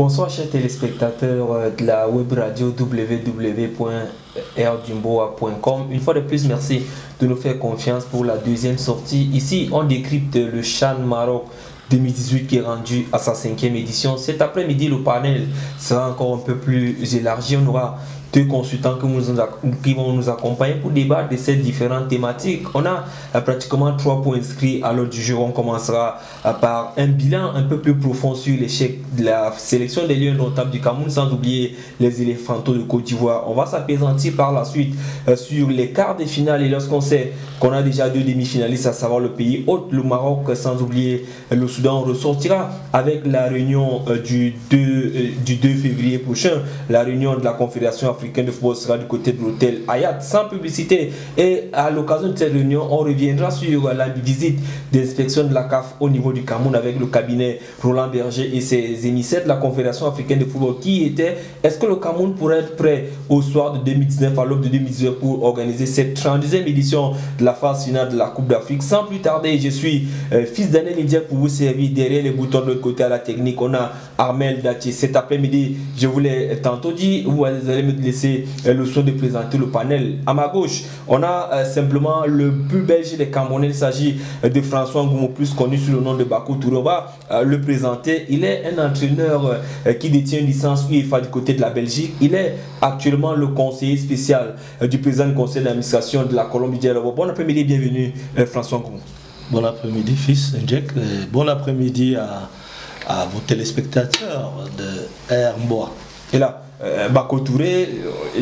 Bonsoir chers téléspectateurs de la web radio www.rdumboa.com. Une fois de plus, merci de nous faire confiance pour la deuxième sortie. Ici, on décrypte le CHAN Maroc 2018 qui est rendu à sa 5e édition. Cet après-midi, le panel sera encore un peu plus élargi. On aura deux consultants qui vont nous accompagner pour débattre de ces différentes thématiques. On a pratiquement 3 points inscrits à l'ordre du jour. On commencera par un bilan un peu plus profond sur l'échec de la sélection des Lions notables du Cameroun, sans oublier les éléphantaux de Côte d'Ivoire. On va s'apaisantir par la suite sur les quarts de finale, et lorsqu'on sait qu'on a déjà 2 demi-finalistes, à savoir le pays hôte, le Maroc, sans oublier le Soudan. On ressortira avec la réunion du 2 février prochain. La réunion de la Confédération africaine de football sera du côté de l'hôtel Hayat, sans publicité. Et à l'occasion de cette réunion, on reviendra sur la visite d'inspection de la CAF au niveau du Cameroun avec le cabinet Roland Berger et ses émissaires de la Confédération africaine de football qui était: est-ce que le Cameroun pourrait être prêt au soir de 2019, à l'aube de 2019, pour organiser cette 32e édition de la phase finale de la Coupe d'Afrique? Sans plus tarder, je suis fils d'Anel India pour vous servir. Derrière les boutons de l'autre côté à la technique, on a Armel Dati. Cet après-midi, je vous l'ai tantôt dit, vous allez me laisser le soin de présenter le panel. À ma gauche, on a simplement le plus belge des Camerounais. Il s'agit de François Ngoumo, plus connu sous le nom de Bako Touré. On va le présenter. Il est un entraîneur qui détient une licence UEFA du côté de la Belgique. Il est actuellement le conseiller spécial du président du conseil d'administration de la Colombie. Bon après-midi, bienvenue François Ngoumo. Bon après-midi fils Ndjek. Bon après-midi à vos téléspectateurs de RMBOA. Et là, Bako Touré,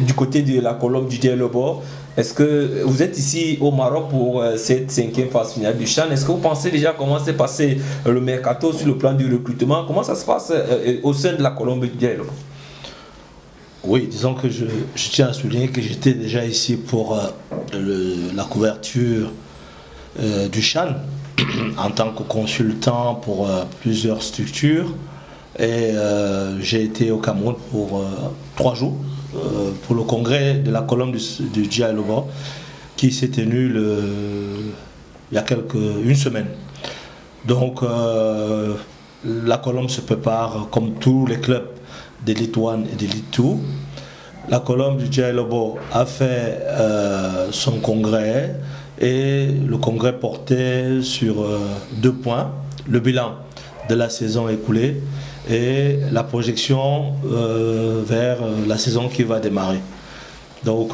du côté de la Colombe du Dialobo, est-ce que vous êtes ici au Maroc pour cette 5e phase finale du CHAN? Est-ce que vous pensez déjà comment s'est passé le mercato sur le plan du recrutement? Comment ça se passe au sein de la Colombe du Dialobo? Oui, disons que je tiens à souligner que j'étais déjà ici pour la couverture du CHAN en tant que consultant pour plusieurs structures. Et j'ai été au Cameroun pour 3 jours pour le congrès de la Colombe du Dialobo qui s'est tenu il y a une semaine. Donc la Colombe se prépare comme tous les clubs d'Elite 1 et d'Elite 2. La Colombe du Dialobo a fait son congrès et le congrès portait sur 2 points: le bilan de la saison écoulée et la projection vers la saison qui va démarrer. Donc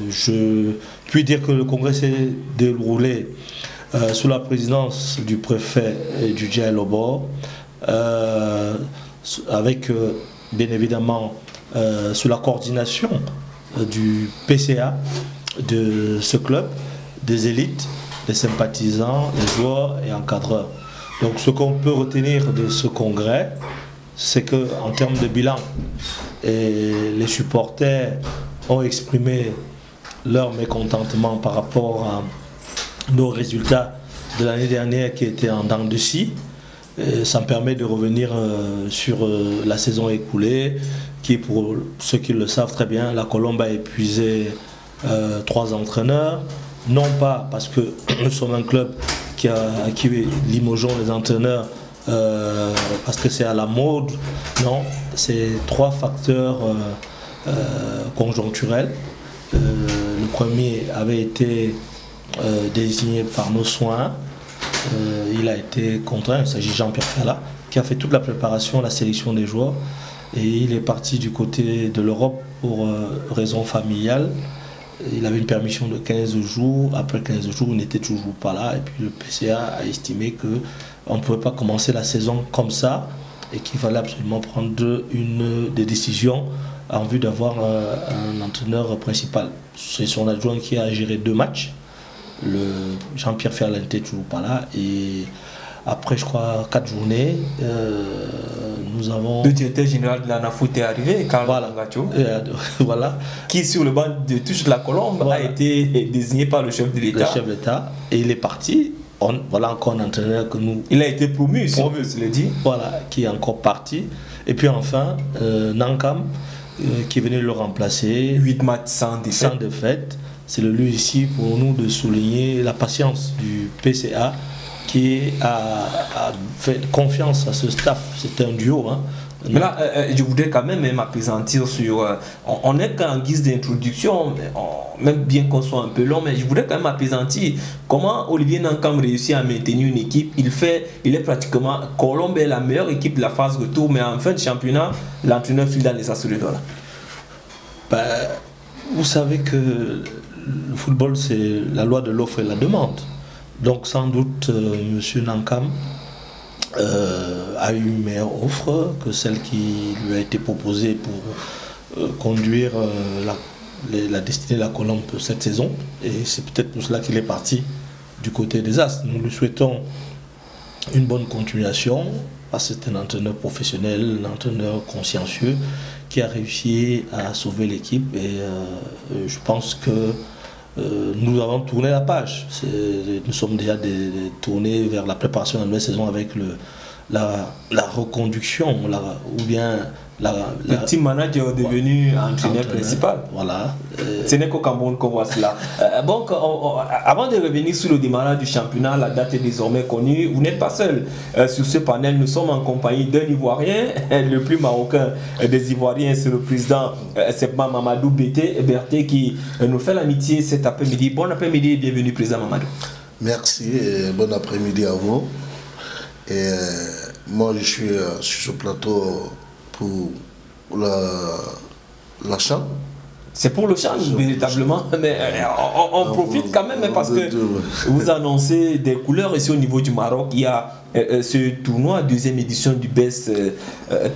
je puis dire que le congrès s'est déroulé sous la présidence du préfet du Dialobo, avec bien évidemment sous la coordination du PCA de ce club, des élites, des sympathisants, des joueurs et encadreurs. Donc ce qu'on peut retenir de ce congrès, c'est qu'en termes de bilan, les supporters ont exprimé leur mécontentement par rapport à nos résultats de l'année dernière qui étaient en dents de scie. Ça me permet de revenir sur la saison écoulée, qui, pour ceux qui le savent très bien, la Colombe a épuisé 3 entraîneurs, non pas parce que nous sommes un club qui limogeons les entraîneurs parce que c'est à la mode. Non, c'est 3 facteurs conjoncturels. Le premier avait été désigné par nos soins. Il a été contraint, il s'agit de Jean-Pierre Fala, qui a fait toute la préparation, la sélection des joueurs. Et il est parti du côté de l'Europe pour raison familiale. Il avait une permission de 15 jours. Après 15 jours, il n'était toujours pas là. Et puis le PCA a estimé qu'on ne pouvait pas commencer la saison comme ça et qu'il fallait absolument prendre des décisions en vue d'avoir un entraîneur principal. C'est son adjoint qui a géré 2 matchs. Jean-Pierre Ferland n'était toujours pas là. Et après, je crois, 4 journées, nous avons... Le directeur général de la NAFOOT est arrivé, Carlo Langacho, voilà. Qui, sur le banc de touche de la Colombe, a été désigné par le chef de l'État. Le chef de l'État. Et il est parti. Voilà encore un entraîneur que nous... Il a été promu, si on veut se le dire. Voilà, qui est encore parti. Et puis enfin, Nankam, qui est venu le remplacer. 8 matchs sans défaite. Sans défaite. C'est le lieu ici pour nous de souligner la patience du PCA qui a fait confiance à ce staff. C'est un duo, hein, Mais là, je voudrais quand même m'appesantir sur... on est qu'en guise d'introduction, même bien qu'on soit un peu long, mais je voudrais quand même m'appesantir. Comment Olivier Nankam réussit à maintenir une équipe? Il est pratiquement... Colombe est la meilleure équipe de la phase retour, mais en fin de championnat, l'entraîneur file dans les assurédois. Vous savez que le football, c'est la loi de l'offre et la demande. Donc sans doute, M. Nankam a eu une meilleure offre que celle qui lui a été proposée pour conduire la destinée de la Colombe cette saison. Et c'est peut-être pour cela qu'il est parti du côté des As. Nous lui souhaitons une bonne continuation, parce que c'est un entraîneur professionnel, un entraîneur consciencieux qui a réussi à sauver l'équipe. Et je pense que nous avons tourné la page. Nous sommes déjà tournés vers la préparation de la nouvelle saison avec la reconduction, ou bien le team manager est devenu entraîneur principal. Voilà. Ce n'est qu'au Cameroun qu'on voit cela. Donc, avant de revenir sur le démarrage du championnat, la date est désormais connue. Vous n'êtes pas seul sur ce panel. Nous sommes en compagnie d'un Ivoirien, le plus marocain des Ivoiriens, c'est le président Sebma Mamadou Berté qui nous fait l'amitié cet après-midi. Bon après-midi et bienvenue, président Mamadou. Merci et bon après-midi à vous. Et moi, je suis sur ce plateau pour la CHAN. C'est pour le CHAN, véritablement, mais on profite quand même parce que vous annoncez des couleurs ici au niveau du Maroc. Il y a ce tournoi, deuxième édition du Best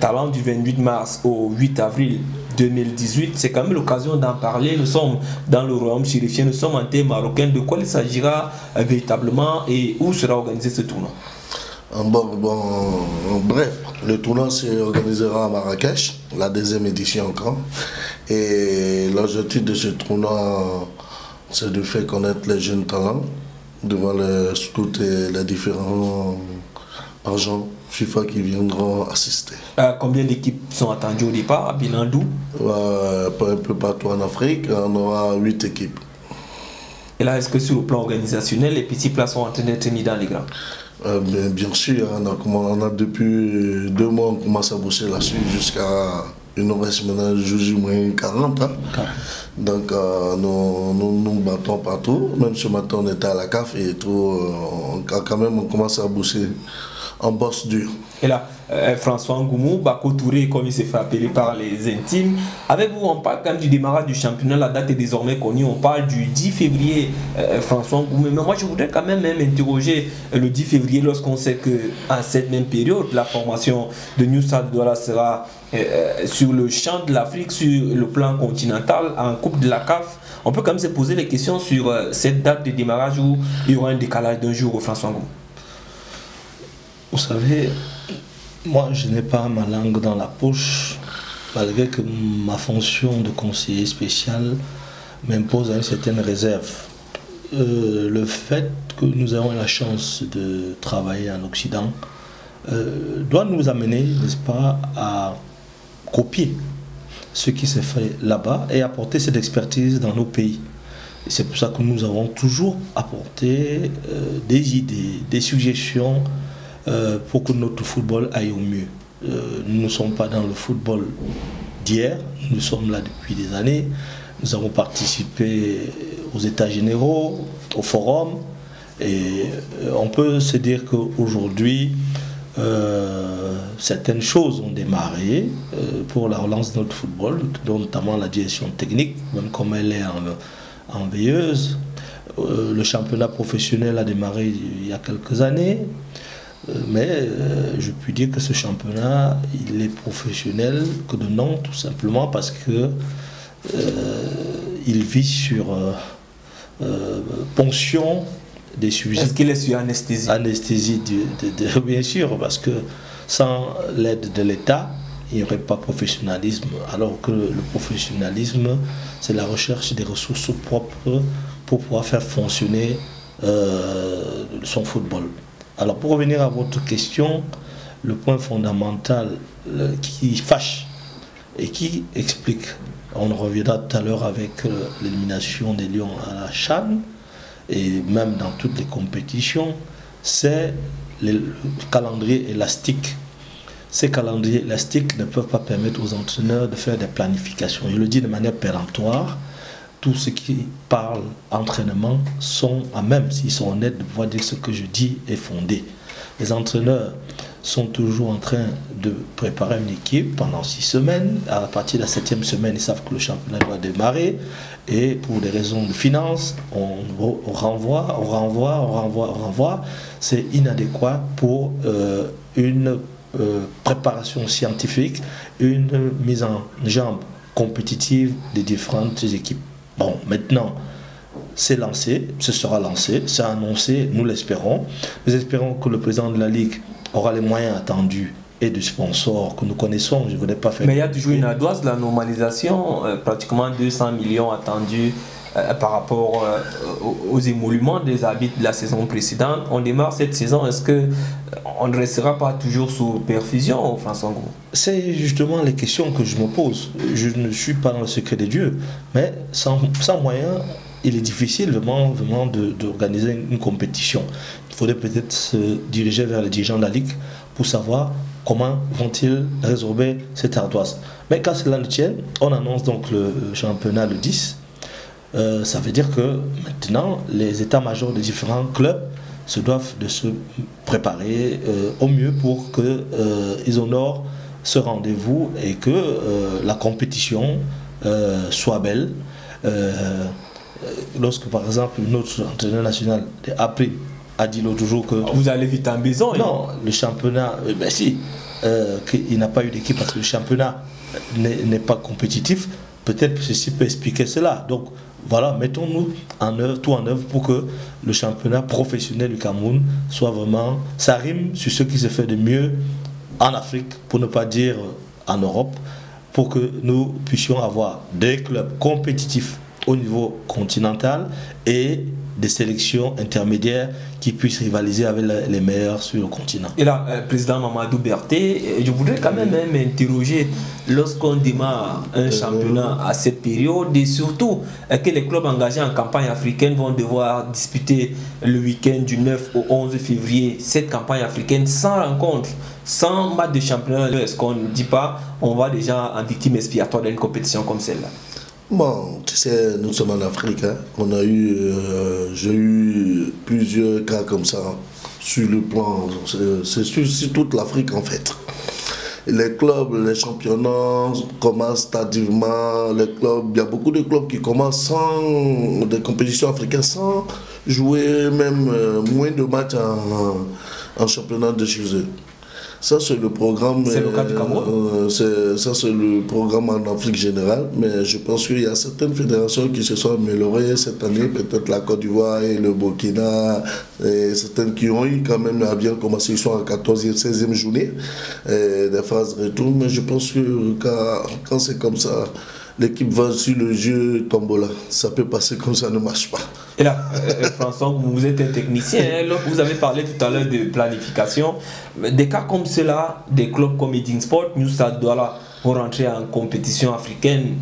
Talent du 28 mars au 8 avril 2018. C'est quand même l'occasion d'en parler. Nous sommes dans le royaume chérifien, nous sommes en terre marocaine. De quoi il s'agira véritablement et où sera organisé ce tournoi? Bref, le tournoi se organisera à Marrakech, la deuxième édition encore. Et l'objectif de ce tournoi, c'est de faire connaître les jeunes talents devant les scouts et les différents agents FIFA qui viendront assister. Combien d'équipes sont attendues au départ à Bilandou? Un peu partout en Afrique, on aura 8 équipes. Et là, est-ce que sur le plan organisationnel, les petits plats sont en train d'être mis dans les grands? Bien sûr, on a depuis 2 mois, on commence à bosser là-dessus jusqu'à une reste maintenant de moins 40. Hein. Donc nous battons partout. Même ce matin, on était à la CAF et tout. Quand même, on commence à bosser en bosse dur. Et là, François Ngoumou, Bako Touré, comme il s'est fait appeler par les intimes. Avec vous, on parle quand même du démarrage du championnat. La date est désormais connue. On parle du 10 février, François Ngoumou. Mais moi, je voudrais quand même interroger le 10 février lorsqu'on sait qu'à cette même période, la formation de New Stade Douala sera sur le champ de l'Afrique, sur le plan continental, en Coupe de la CAF. On peut quand même se poser les questions sur cette date de démarrage où il y aura un décalage d'un jour au François Ngoumou. Vous savez, moi je n'ai pas ma langue dans la poche, malgré que ma fonction de conseiller spécial m'impose une certaine réserve. Le fait que nous avons la chance de travailler en Occident doit nous amener, n'est-ce pas, à copier ce qui s'est fait là-bas et apporter cette expertise dans nos pays. C'est pour ça que nous avons toujours apporté des idées, des suggestions pour que notre football aille au mieux. Nous ne sommes pas dans le football d'hier, nous sommes là depuis des années. Nous avons participé aux États généraux, au forum, et on peut se dire qu'aujourd'hui, certaines choses ont démarré pour la relance de notre football, notamment la direction technique, même comme elle est en veilleuse. Le championnat professionnel a démarré il y a quelques années. Mais je puis dire que ce championnat, il est professionnel que de nom, tout simplement parce que il vit sur ponction des sujets. Est-ce qu'il est sur anesthésie? Anesthésie, bien sûr, parce que sans l'aide de l'État, il n'y aurait pas de professionnalisme, alors que le professionnalisme, c'est la recherche des ressources propres pour pouvoir faire fonctionner son football. Alors pour revenir à votre question, le point fondamental qui fâche et qui explique, on reviendra tout à l'heure avec l'élimination des Lions à la CHAN et même dans toutes les compétitions, c'est le calendrier élastique. ces calendriers élastiques ne peuvent pas permettre aux entraîneurs de faire des planifications. Je le dis de manière péremptoire, tous ceux qui parlent entraînement sont à même, s'ils sont honnêtes, de pouvoir dire ce que je dis est fondé. Les entraîneurs sont toujours en train de préparer une équipe pendant 6 semaines. À partir de la 7e semaine, ils savent que le championnat doit démarrer. Et pour des raisons de finances, on renvoie. C'est inadéquat pour une préparation scientifique, une mise en jambe compétitive des différentes équipes. Bon, maintenant, c'est lancé, ce sera lancé, c'est annoncé, nous l'espérons. Nous espérons que le président de la Ligue aura les moyens attendus et de sponsors que nous connaissons. Je ne voudrais pas faire... Mais il y a toujours une ardoise de la normalisation, pratiquement 200 millions attendus par rapport aux émoluments des arbitres de la saison précédente. On démarre cette saison, est-ce qu'on ne restera pas toujours sous perfusion, François Ngou? C'est justement les questions que je me pose. Je ne suis pas dans le secret des dieux, mais sans moyens, il est difficile vraiment d'organiser une compétition. Il faudrait peut-être se diriger vers les dirigeants de la Ligue pour savoir comment vont-ils résorber cette ardoise. Mais quand cela ne tient, on annonce donc le championnat le 10. Ça veut dire que maintenant, les états-majors des différents clubs se doivent de se préparer au mieux pour qu'ils honorent ce rendez-vous et que la compétition soit belle. Lorsque par exemple notre entraîneur national a dit l'autre jour que... Vous allez vite en besoin. Non, le championnat, ben si, qu'il n'a pas eu d'équipe parce que le championnat n'est pas compétitif, peut-être que ceci peut expliquer cela. Donc voilà, mettons-nous tout en œuvre pour que le championnat professionnel du Cameroun soit vraiment... Ça rime sur ce qui se fait de mieux en Afrique, pour ne pas dire en Europe, pour que nous puissions avoir des clubs compétitifs au niveau continental et des sélections intermédiaires qui puissent rivaliser avec les meilleurs sur le continent. Et là, président Mamadou Berté, je voudrais quand même m'interroger lorsqu'on démarre un championnat à cette période et surtout que les clubs engagés en campagne africaine vont devoir disputer le week-end du 9 au 11 février cette campagne africaine sans rencontre, sans match de championnat. Est-ce qu'on ne dit pas on va déjà en victime expiatoire d'une compétition comme celle-là? Bon, tu sais, nous sommes en Afrique, hein. J'ai eu plusieurs cas comme ça sur le plan, c'est sur toute l'Afrique en fait. Les clubs, les championnats commencent tardivement, il y a beaucoup de clubs qui commencent sans des compétitions africaines sans jouer même moins de matchs en championnat de chez eux. Ça, c'est le programme. C'est le cas du Cameroun. Ça, c'est le programme en Afrique générale. Mais je pense qu'il y a certaines fédérations qui se sont améliorées cette année. Peut-être la Côte d'Ivoire et le Burkina. Et certaines qui ont eu quand même à bien commencer. Ils sont en 14e, 16e journée. Des phases retour. Mais je pense que quand c'est comme ça, l'équipe va sur le jeu tombola. Ça peut passer comme ça ne marche pas. Et là, François, vous êtes un technicien, vous avez parlé tout à l'heure de planification. Des cas comme cela, des clubs comme Edinsport, New Stade Douala, pour rentrer en compétition africaine,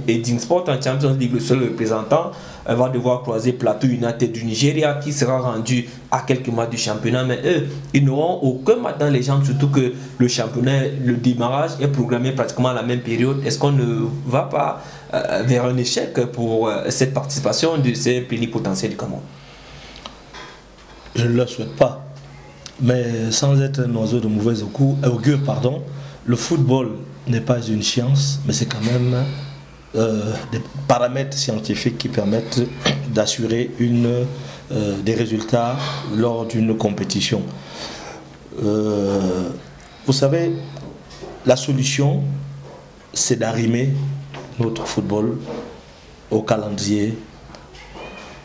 Edinsport en Champions League, le seul représentant, va devoir croiser Plateau United du Nigeria qui sera rendu à quelques matchs du championnat. Mais eux, ils n'auront aucun match dans les jambes, surtout que le championnat, le démarrage est programmé pratiquement à la même période. Est-ce qu'on ne va pas vers un échec pour cette participation de ces plénipotentiaires du Cameroun? Je ne le souhaite pas. Mais sans être un oiseau de mauvais augure, le football n'est pas une science, mais c'est quand même des paramètres scientifiques qui permettent d'assurer des résultats lors d'une compétition. Vous savez, la solution, c'est d'arrimer notre football au calendrier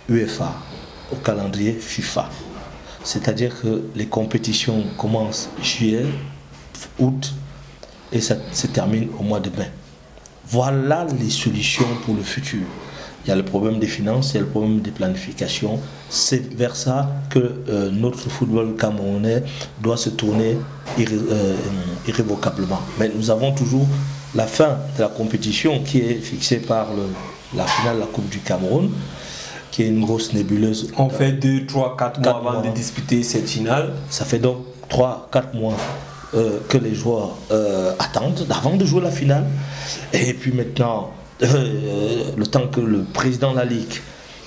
UEFA, au calendrier FIFA. C'est-à-dire que les compétitions commencent juillet, août et ça se termine au mois de mai. Voilà les solutions pour le futur. Il y a le problème des finances, il y a le problème des planifications. C'est vers ça que notre football camerounais doit se tourner irrévocablement. Mais nous avons toujours la fin de la compétition qui est fixée par la finale de la Coupe du Cameroun, qui est une grosse nébuleuse. On fait 2, 3, 4 mois avant de disputer cette finale. Ça fait donc 3, 4 mois que les joueurs attendent avant de jouer la finale. Et puis maintenant, le temps que le président de la Ligue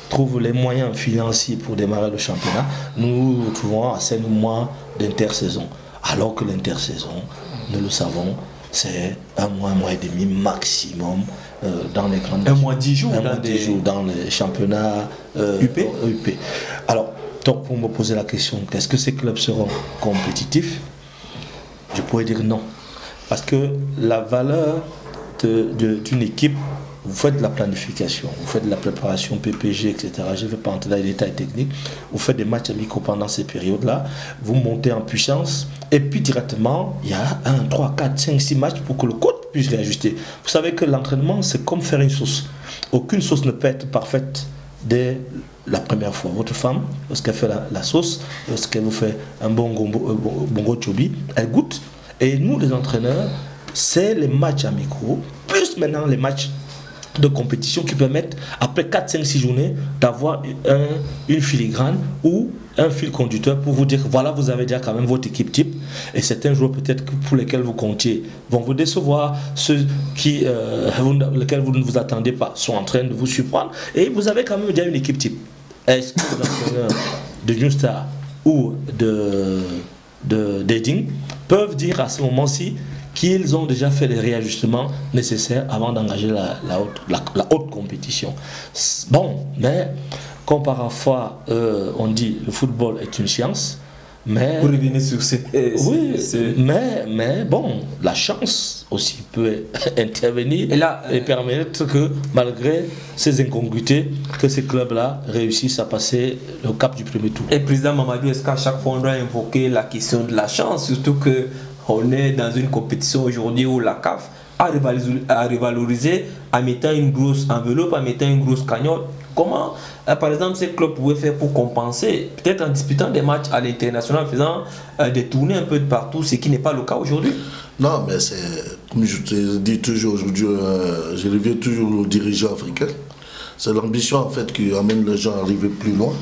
trouve les moyens financiers pour démarrer le championnat, nous nous trouvons à 5 mois d'intersaison. Alors que l'intersaison, nous le savons, c'est un mois et demi maximum dans les grandes... Un mois 10 jours, dans les championnats UP. Alors, donc pour me poser la question, est-ce que ces clubs seront compétitifs? Je pourrais dire non. Parce que la valeur d'une équipe, vous faites de la planification, vous faites de la préparation PPG, etc. Je ne vais pas entrer dans les détails techniques. Vous faites des matchs amicaux pendant ces périodes-là, vous montez en puissance, et puis directement, il y a 1, 3, 4, 5, 6 matchs pour que le coach puisse réajuster. Vous savez que l'entraînement, c'est comme faire une sauce. Aucune sauce ne peut être parfaite dès la première fois. Votre femme, lorsqu'elle fait la sauce, lorsqu'elle vous fait un bongo chobi, elle goûte. Et nous, les entraîneurs, c'est les matchs amicaux, plus maintenant les matchs de compétition qui permettent, après 4, 5, 6 journées, d'avoir une filigrane ou un fil conducteur pour vous dire que voilà, vous avez déjà quand même votre équipe type, et certains joueurs peut-être pour lesquels vous comptiez vont vous décevoir, ceux lesquels vous ne vous attendez pas sont en train de vous surprendre, et vous avez quand même déjà une équipe type. Est-ce que les entraîneurs de New Star ou d'Eding peuvent dire à ce moment-ci qu'ils ont déjà fait les réajustements nécessaires avant d'engager la haute compétition? Bon, mais comme parfois on dit le football est une science, mais... Vous revenez sur cette... Oui, mais bon, la chance aussi peut intervenir et permettre que malgré ces incongruités, que ces clubs-là réussissent à passer le cap du premier tour. Et président Mamadou, est-ce qu'à chaque fois on doit invoquer la question de la chance, surtout que on est dans une compétition aujourd'hui où la CAF a revalorisé en mettant une grosse enveloppe, en mettant une grosse cagnotte. Comment, par exemple, ces clubs pouvaient faire pour compenser, peut-être en disputant des matchs à l'international, en faisant des tournées un peu de partout, ce qui n'est pas le cas aujourd'hui? Non, mais c'est, comme je te dis toujours aujourd'hui, je reviens toujours aux dirigeants africains. C'est l'ambition en fait qui amène les gens à arriver plus loin.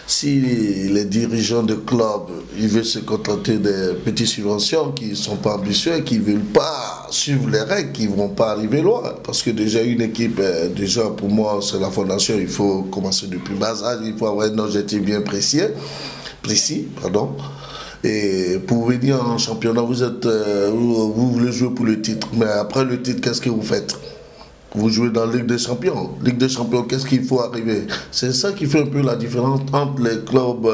Si les dirigeants de clubs ils veulent se contenter des petites subventions qui ne sont pas ambitieux, qui ne veulent pas suivre les règles, qui ne vont pas arriver loin. Parce que déjà une équipe, déjà pour moi c'est la fondation, il faut commencer depuis bas âge, il faut avoir un objectif bien précis. Et pour venir en championnat, vous voulez jouer pour le titre, mais après le titre, qu'est-ce que vous faites? Vous jouez dans la Ligue des Champions. Ligue des Champions, qu'est-ce qu'il faut arriver? C'est ça qui fait un peu la différence entre les clubs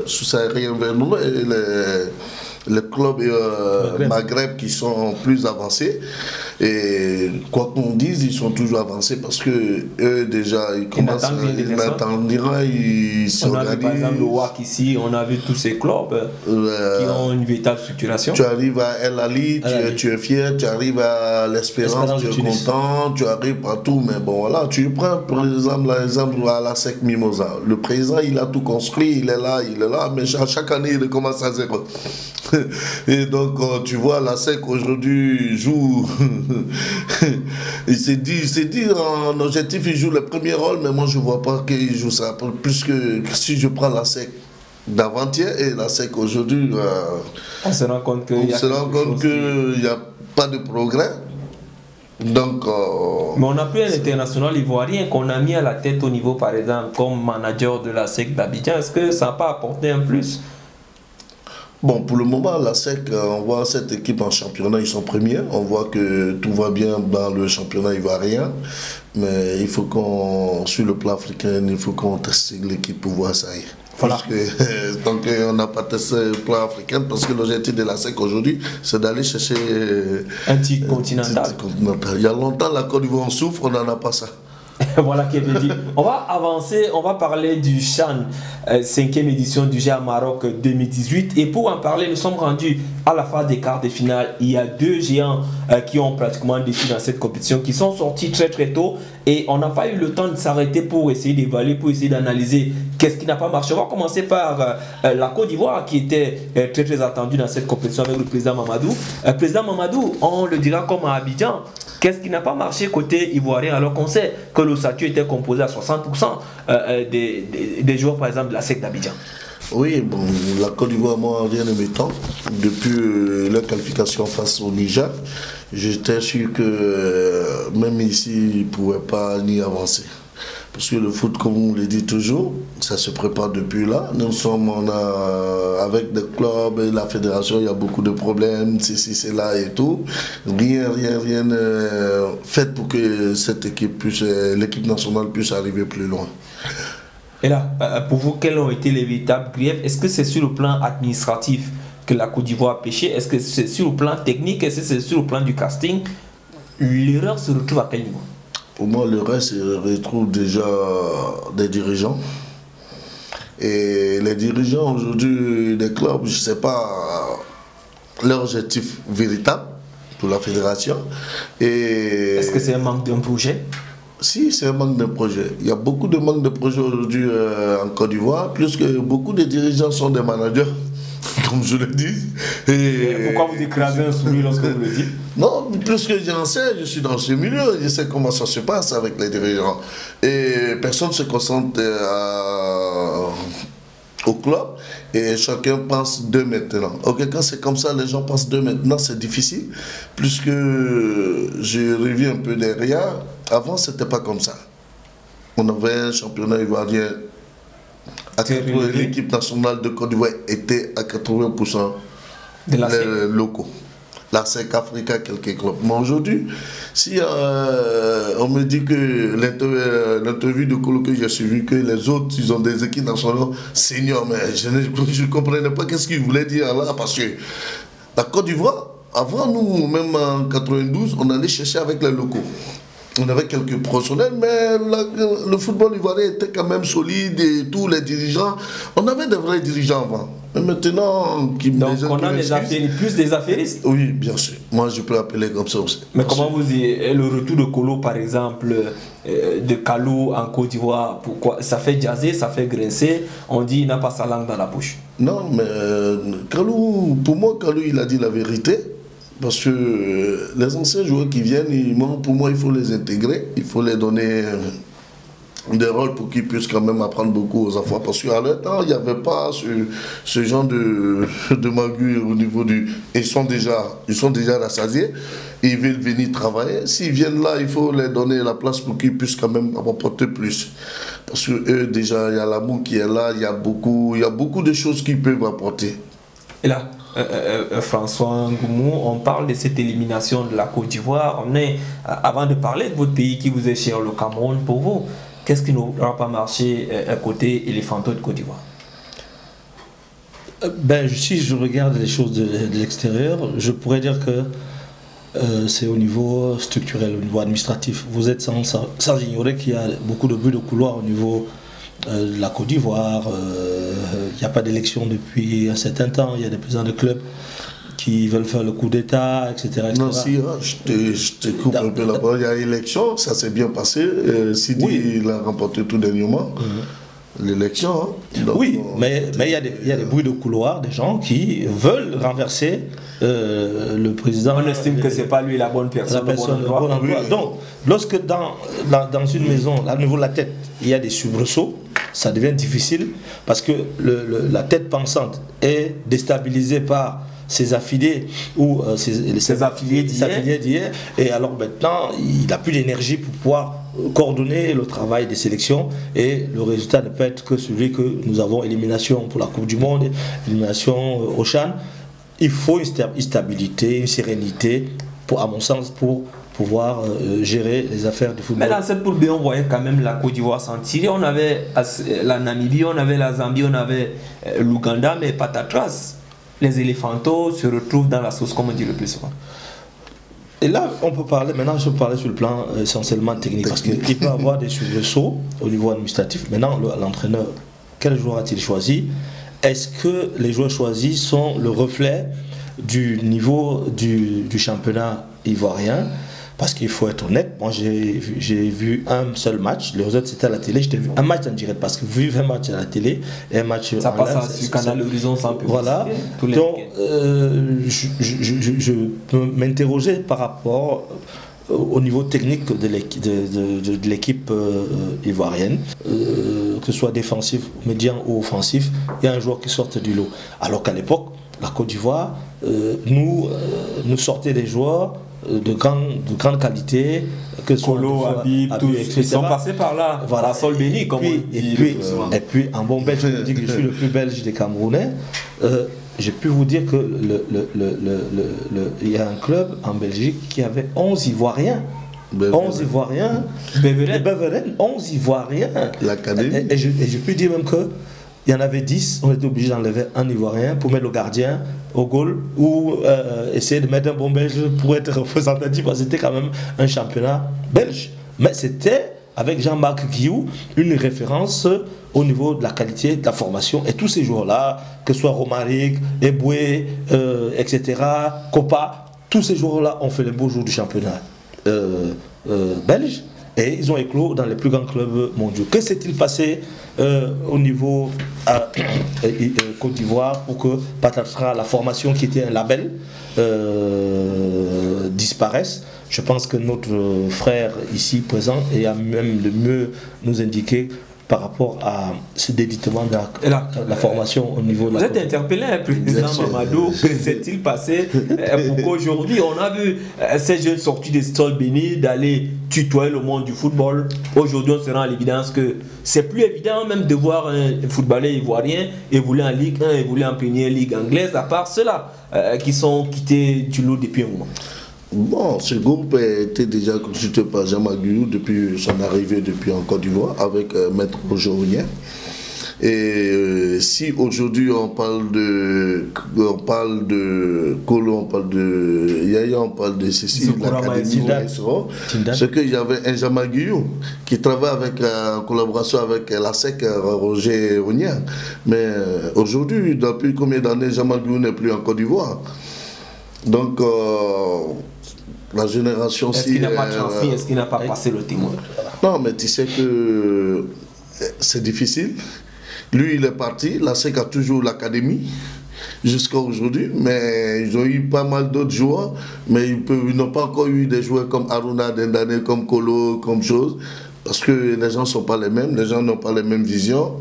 sous-sahariens vers nous et les clubs Maghreb qui sont plus avancés. Et quoi qu'on dise, ils sont toujours avancés parce que eux déjà, ils commencent à ils s'organisent. Par exemple le WAC ici, on a vu tous ces clubs qui ont une véritable structuration. Tu arrives à El Ali, tu es fier, tu arrives à l'Espérance, tu es content, tu arrives partout, mais bon voilà, tu prends par exemple l'exemple à la SEC Mimosa. Le président, il a tout construit, il est là, mais chaque année, il commence à zéro. Et donc, tu vois, la SEC aujourd'hui joue. Il s'est dit en objectif, il joue le premier rôle, mais moi je ne vois pas qu'il joue ça. Plus que si je prends la SEC d'avant-hier et la SEC aujourd'hui, on se rend compte qu'il n'y a pas de progrès. Donc, mais on n'a plus un international ivoirien qu'on a mis à la tête au niveau, par exemple, comme manager de la SEC d'Abidjan. Est-ce que ça n'a pas apporté un plus? Bon, pour le moment, la SEC, on voit cette équipe en championnat, ils sont premiers. On voit que tout va bien dans le championnat ivoirien. Mais il faut qu'on, sur le plan africain, il faut qu'on teste l'équipe pour voir ça. Voilà. Donc, on n'a pas testé le plan africain parce que l'objectif de la SEC aujourd'hui, c'est d'aller chercher un titre continental. Il y a longtemps, la Côte d'Ivoire en souffre, on n'en a pas ça. Voilà qui est bien dit. On va avancer, on va parler du CHAN, 5e édition du GA Maroc 2018. Et pour en parler, nous sommes rendus à la phase des quarts de finale. Il y a deux géants qui ont pratiquement déçu dans cette compétition, qui sont sortis très très tôt. Et on n'a pas eu le temps de s'arrêter pour essayer d'évaluer, pour essayer d'analyser qu'est-ce qui n'a pas marché. On va commencer par la Côte d'Ivoire qui était très très attendue dans cette compétition avec le président Mamadou. Président Mamadou, on le dira comme à Abidjan. Qu'est-ce qui n'a pas marché côté ivoirien alors qu'on sait que l'ossature était composé à 60% des joueurs par exemple de la SEC d'Abidjan? Oui, bon, la Côte d'Ivoire, moi, rien ne m'étend. Depuis la qualification face au Niger, j'étais sûr que même ici, ils ne pouvaient pas ni avancer. Parce que le foot, comme on le dit toujours, ça se prépare depuis là. Nous sommes avec des clubs et la fédération, il y a beaucoup de problèmes, c'est là et tout. Rien fait pour que cette équipe l'équipe nationale puisse arriver plus loin. Et là, pour vous, quels ont été les véritables griefs? Est-ce que c'est sur le plan administratif que la Côte d'Ivoire a péché? Est-ce que c'est sur le plan technique? Est-ce que c'est sur le plan du casting? L'erreur se retrouve à quel niveau? Pour moi, le reste se retrouve déjà des dirigeants. Et les dirigeants aujourd'hui des clubs, je ne sais pas leur objectif véritable pour la fédération. Est-ce que c'est un manque d'un projet? Si, c'est un manque de projet. Il y a beaucoup de manque de projet aujourd'hui en Côte d'Ivoire, puisque beaucoup de dirigeants sont des managers, comme je le dis. Et pourquoi vous écrasez un sourire lorsque vous le dites? Non, plus que j'en sais, je suis dans ce milieu, je sais comment ça se passe avec les dirigeants. Et personne ne se concentre au club et chacun pense d'eux maintenant. Ok, quand c'est comme ça, les gens pensent d'eux maintenant, c'est difficile. Puisque je reviens un peu derrière, avant c'était pas comme ça. On avait un championnat ivoirien, l'équipe nationale de Côte d'Ivoire était à 80% de les locaux. La SEC Africa, quelques clubs. Mais aujourd'hui, si on me dit que l'interview de Kolo que j'ai suivi, que les autres, ils ont des équipes nationales seniors, mais je ne comprenais pas qu'est-ce qu'ils voulaient dire là, parce que la Côte d'Ivoire, avant nous, même en 92, on allait chercher avec les locaux. On avait quelques professionnels, mais le football ivoirien était quand même solide et tous les dirigeants, on avait des vrais dirigeants avant. Mais maintenant, donc on a plus des affairistes. Oui, bien sûr. Moi, je peux appeler comme ça aussi. Mais comment vous dites le retour de Kolo, par exemple, de Kalou en Côte d'Ivoire, pourquoi ça fait jazzer, ça fait grincer, on dit il n'a pas sa langue dans la bouche. Non, mais Kalou, pour moi, Kalou, il a dit la vérité. Parce que les anciens joueurs qui viennent, pour moi, il faut les intégrer, il faut les donner des rôles pour qu'ils puissent quand même apprendre beaucoup aux enfants. Parce qu'à leur temps, il n'y avait pas ce genre de magouille au niveau du... Ils sont déjà rassasiés, ils veulent venir travailler. S'ils viennent là, il faut les donner la place pour qu'ils puissent quand même apporter plus. Parce que eux, déjà, il y a l'amour qui est là, il y a beaucoup de choses qu'ils peuvent apporter. Et là, François Ngoumou, on parle de cette élimination de la Côte d'Ivoire. Avant de parler de votre pays qui vous est cher, le Cameroun, pour vous, qu'est-ce qui n'aura pas marché à côté éléphanto de Côte d'Ivoire? Si je regarde les choses de l'extérieur, je pourrais dire que c'est au niveau structurel, au niveau administratif. Vous êtes sans ignorer qu'il y a beaucoup de bruits de couloir au niveau de la Côte d'Ivoire. Il n'y a pas d'élection depuis un certain temps. Il y a des présidents de clubs qui veulent faire le coup d'État, etc. Non, si, je te coupe un peu la parole. Il y a élection, ça s'est bien passé. Sidi, oui. Il a remporté tout dernièrement. L'élection. Donc, oui, mais il y a des bruits de couloir, des gens qui veulent renverser le président. On estime que ce n'est pas lui la bonne personne. Oui. Donc, lorsque dans une maison, au niveau de la tête, il y a des soubresauts, ça devient difficile parce que la tête pensante est déstabilisée par ses affiliés ou ses affiliés d'hier. Et alors maintenant, il n'a plus d'énergie pour pouvoir coordonner le travail des sélections et le résultat ne peut être que celui que nous avons, élimination pour la Coupe du Monde, élimination au CHAN. Il faut une stabilité, une sérénité, à mon sens, pour pouvoir gérer les affaires du football. Mais dans cette poule B, on voyait quand même la Côte d'Ivoire s'en tirer. On avait la Namibie, on avait la Zambie, on avait l'Ouganda, mais patatras. Les éléphantos se retrouvent dans la sauce, comme on dit le plus souvent. Et là, on peut parler, maintenant je peux parler sur le plan essentiellement technique, parce qu'il peut y avoir des soubresauts au niveau administratif. Maintenant, l'entraîneur, quel joueur a-t-il choisi? Est-ce que les joueurs choisis sont le reflet du niveau du championnat ivoirien? Parce qu'il faut être honnête, moi j'ai vu un seul match, les autres c'était à la télé, j'ai vu un match en direct, parce que vu 20 matchs à la télé et un match ça passe sur Canal Horizon sans publicité. Voilà, donc je peux m'interroger par rapport au niveau technique de l'équipe ivoirienne. que ce soit défensif, médian ou offensif, il y a un joueur qui sorte du lot. Alors qu'à l'époque, la Côte d'Ivoire nous sortait des joueurs de grande qualité, que ce soit Kolo, Habib, tous, ils sont passés par là, voilà. Sol béni, comme on dit. Et puis, en bon belge, je dis que je suis le plus belge des Camerounais. J'ai pu vous dire que il y a un club en Belgique qui avait 11 Ivoiriens. 11 Ivoiriens, Beveren, 11 Ivoiriens. L'académie. Et je peux dire même que il y en avait 10, on était obligé d'enlever un Ivoirien pour mettre le gardien au goal ou essayer de mettre un bon belge pour être représentatif parce que c'était quand même un championnat belge. Mais c'était, avec Jean-Marc Guillou, une référence au niveau de la qualité de la formation. Et tous ces joueurs-là, que ce soit Romaric, Eboué, etc., Copa, tous ces joueurs-là ont fait les beaux jours du championnat belge. Et ils ont éclos dans les plus grands clubs mondiaux. Que s'est-il passé au niveau Côte d'Ivoire pour que patatras, la formation qui était un label, disparaisse? Je pense que notre frère ici présent est à même de mieux nous indiquer par rapport à ce délitement de la formation au niveau de la Côte. Vous êtes interpellé, président Mamadou, que s'est-il passé pour qu'aujourd'hui on a vu ces jeunes sortis des Sol bénis d'aller tutoyer le monde du football. Aujourd'hui on se rend à l'évidence que c'est plus évident même de voir un footballeur ivoirien évoluer en Ligue 1, évoluer en Première Ligue anglaise, à part ceux-là qui sont quittés du lot depuis un moment. Bon, ce groupe était déjà constitué par Jean-Marc Guillou depuis son arrivée en Côte d'Ivoire avec Maître Roger. Et si aujourd'hui on parle de Kolo, on parle de Yaya, on parle de Cécile, l'académie, c'est qu'il y avait un Jean-Marc Guillou qui travaille en collaboration avec la SEC Roger Rougnier. Mais aujourd'hui, depuis combien d'années Jean-Marc Guillou n'est plus en Côte d'Ivoire? Donc la génération... Est-ce qu'il n'a pas transmis, est-ce qu'il n'a pas passé le témoin? Non, mais tu sais que c'est difficile. Lui, il est parti. La SEC a toujours l'académie jusqu'à aujourd'hui, mais ils ont eu pas mal d'autres joueurs, mais ils n'ont pas encore eu des joueurs comme Aruna Dendane, comme Kolo, comme chose. Parce que les gens ne sont pas les mêmes, les gens n'ont pas les mêmes visions.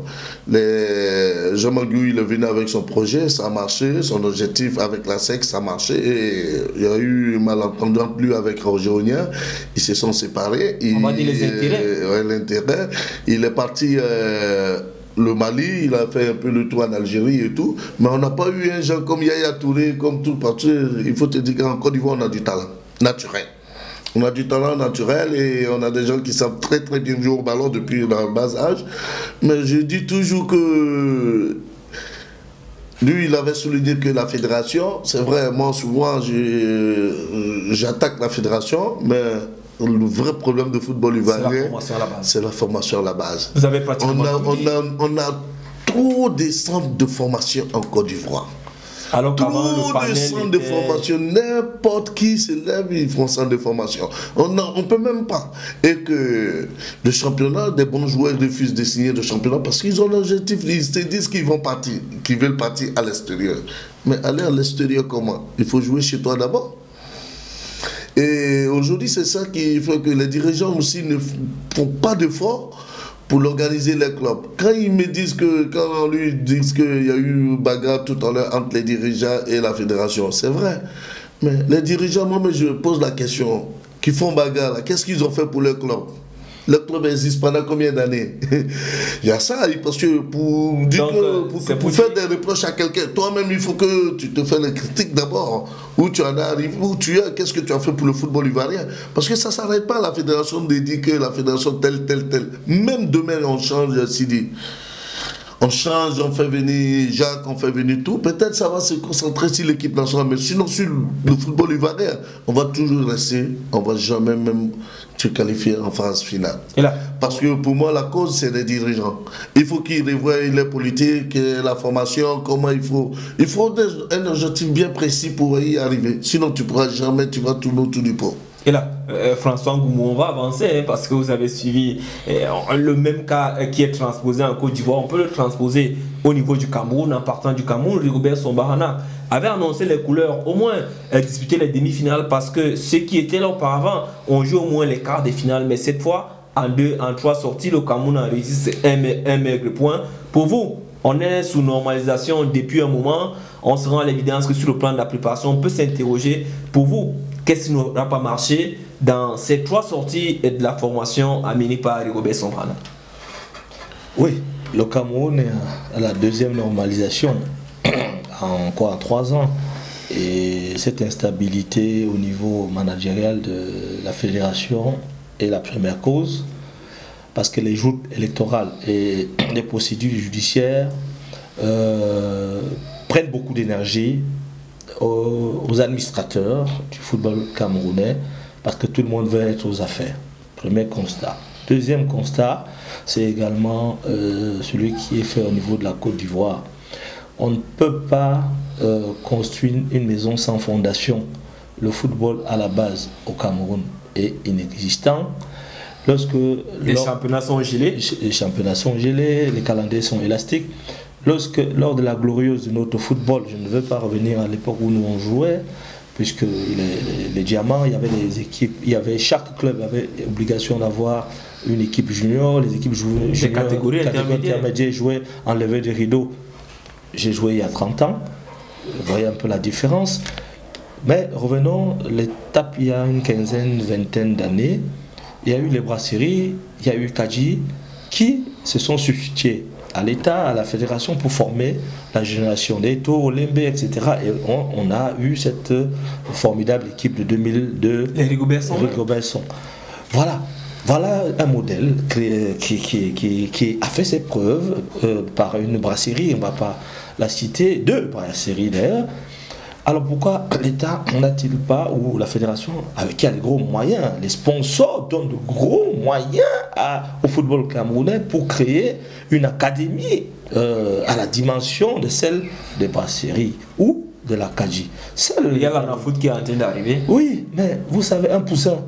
Jean-Marc Guillou, il est venu avec son projet, ça a marché, son objectif avec la SEC, ça a marché. Et il y a eu malentendu entre lui avec Roger Onien, ils se sont séparés. On va dire les intérêts. Ouais, l'intérêt. Il est parti le Mali, il a fait un peu le tour en Algérie et tout. Mais on n'a pas eu un genre comme Yaya Touré, comme tout, parce qu'il faut te dire qu'en Côte d'Ivoire, on a du talent naturel. On a du talent naturel et on a des gens qui savent très très bien jouer au ballon depuis leur bas âge. Mais je dis toujours que lui, il avait souligné que la fédération, c'est vrai, moi souvent j'attaque la fédération, mais le vrai problème de football ivoirien, c'est la formation à la base. Vous avez pratiquement on a trop de centres de formation en Côte d'Ivoire. Alors trop de centres de formation, n'importe qui se lève, ils font centre de formation. On ne peut même pas. Et que le championnat, des bons joueurs refusent de signer le championnat parce qu'ils ont l'objectif, ils se disent qu'ils vont partir, qu'ils veulent partir à l'extérieur. Mais aller à l'extérieur comment? Il faut jouer chez toi d'abord. Et aujourd'hui, c'est ça qui fait que les dirigeants aussi ne font pas d'efforts pour l'organiser les clubs. Quand ils me disent que, quand on lui dit qu'il y a eu bagarre tout à l'heure entre les dirigeants et la fédération, c'est vrai. Mais les dirigeants, moi, je pose la question, qui font bagarre, qu'est-ce qu'ils ont fait pour les clubs? Le club existe pendant combien d'années? Il y a ça, parce que pour faire des reproches à quelqu'un, toi-même, il faut que tu te fasses les critiques d'abord. Où tu en arrives, où tu es, qu'est-ce que tu as fait pour le football ivoirien? Parce que ça ne s'arrête pas, la fédération de dire que la fédération telle. Même demain, on change, Sidi. On change, on fait venir Jacques, on fait venir tout. Peut-être ça va se concentrer sur l'équipe nationale, mais sinon sur le football ivoirien, on va toujours rester, on ne va jamais même se qualifier en phase finale. Parce que pour moi, la cause, c'est les dirigeants. Il faut qu'ils revoient les politiques, la formation, comment il faut. Il faut un objectif bien précis pour y arriver. Sinon, tu ne pourras jamais, tu vas tourner autour du pot. Et là, François Ngoumou, on va avancer parce que vous avez suivi le même cas qui est transposé en Côte d'Ivoire. On peut le transposer au niveau du Cameroun. En partant du Cameroun, Rigobert Song-Bahana avait annoncé les couleurs, au moins disputer les demi-finales parce que ceux qui étaient là auparavant ont joué au moins les quarts des finales. Mais cette fois, en 3 sorties, le Cameroun a réussi un maigre point. Pour vous, on est sous normalisation depuis un moment. On se rend à l'évidence que sur le plan de la préparation, on peut s'interroger. Pour vous, qu'est-ce qui n'aura pas marché dans ces 3 sorties et de la formation amenée par Rigobert Song. Oui, le Cameroun est à la deuxième normalisation en 3 ans. Et cette instabilité au niveau managérial de la fédération est la première cause. Parce que les joutes électorales et les procédures judiciaires prennent beaucoup d'énergie aux administrateurs du football camerounais parce que tout le monde veut être aux affaires. Premier constat. Deuxième constat, c'est également celui qui est fait au niveau de la Côte d'Ivoire. On ne peut pas construire une maison sans fondation. Le football à la base au Cameroun est inexistant. Les championnats sont gelés. Les championnats sont gelés, les calendriers sont élastiques. Lors de la glorieuse de notre football, je ne veux pas revenir à l'époque où nous on jouait, puisque les diamants, il y avait les équipes, chaque club avait obligation d'avoir une équipe junior, les équipes juniors, catégories intermédiaires jouaient enlever des rideaux. J'ai joué il y a 30 ans, vous voyez un peu la différence. Mais revenons, l'étape il y a une quinzaine, vingtaine d'années, il y a eu les brasseries, il y a eu Kadji, qui se sont substitués à l'État, à la fédération pour former la génération d'Eto, Olembe, etc. Et on a eu cette formidable équipe de 2002. Les Rigobert Song. Voilà un modèle qui a fait ses preuves par une brasserie, on ne va pas la citer, 2 brasseries d'ailleurs. Alors pourquoi l'État n'a-t-il pas, ou la fédération, qui a les gros moyens, les sponsors donnent de gros moyens au football camerounais pour créer une académie à la dimension de celle des brasseries ou de la Kadji. Il y a la foot qui est en train d'arriver. Oui, mais vous savez, un poussin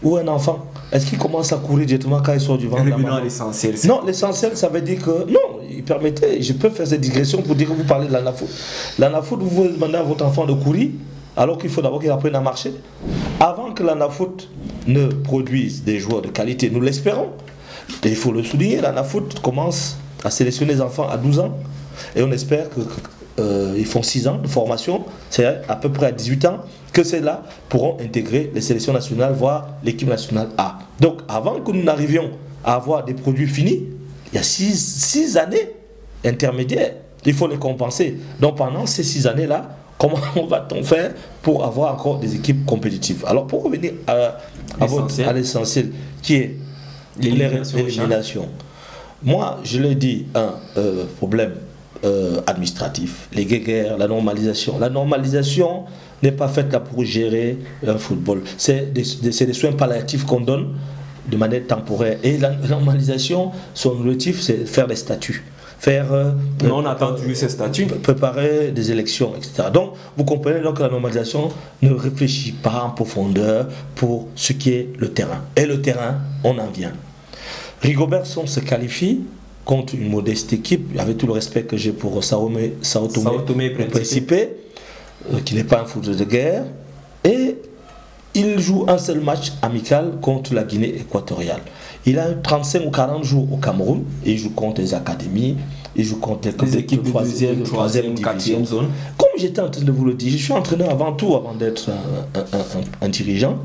ou un enfant, est-ce qu'il commence à courir directement quand il sort du ventre? Non, l'essentiel. Non, l'essentiel, ça veut dire que... Non, permettez, je peux faire cette digression pour dire que vous parlez de l'anafoot. L'anafoot, vous demandez à votre enfant de courir, alors qu'il faut d'abord qu'il apprenne à marcher. Avant que l'anafoot ne produise des joueurs de qualité, nous l'espérons. Et il faut le souligner, l'anafoot commence à sélectionner les enfants à 12 ans. Et on espère qu'ils font 6 ans de formation, c'est à peu près à 18 ans, que ceux-là pourront intégrer les sélections nationales, voire l'équipe nationale A. Donc avant que nous n'arrivions à avoir des produits finis, il y a 6 années intermédiaires, il faut les compenser. Donc pendant ces 6 années-là, comment va-t-on faire pour avoir encore des équipes compétitives? Alors pour revenir à l'essentiel, qui est l'élimination. Moi, je l'ai dit, un problème administratif, les guéguerres, la normalisation. La normalisation n'est pas faite là pour gérer un football. C'est des soins palliatifs qu'on donne de manière temporaire. Et la normalisation, son objectif, c'est faire des statuts. On attend toujours ces statuts. Préparer des élections, etc. Donc, vous comprenez donc que la normalisation ne réfléchit pas en profondeur pour ce qui est le terrain. Et le terrain, on en vient. Rigobert Song se qualifie contre une modeste équipe, avec tout le respect que j'ai pour Sao Tomé et Principe, qui n'est pas un foot de guerre. Et il joue un seul match amical contre la Guinée équatoriale. Il a 35 ou 40 jours au Cameroun. Il joue contre les académies, il joue contre les équipes de 2e, 3e, 4e zone. Comme j'étais en train de vous le dire, je suis entraîneur avant tout, avant d'être un dirigeant.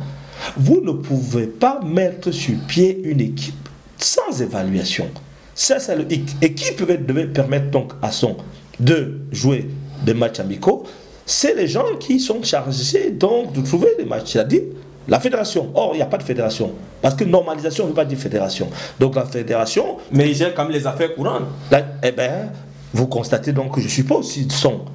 Vous ne pouvez pas mettre sur pied une équipe sans évaluation. Ça, c'est le hic. Et qui devait permettre donc à son de jouer des matchs amicaux? C'est les gens qui sont chargés donc de trouver des matchs, c'est-à-dire la fédération. Or, il n'y a pas de fédération. Parce que normalisation ne veut pas dire fédération. Donc la fédération... Mais ils gèrent comme les affaires courantes. Là, eh bien, vous constatez donc que je suppose qu'ils sont,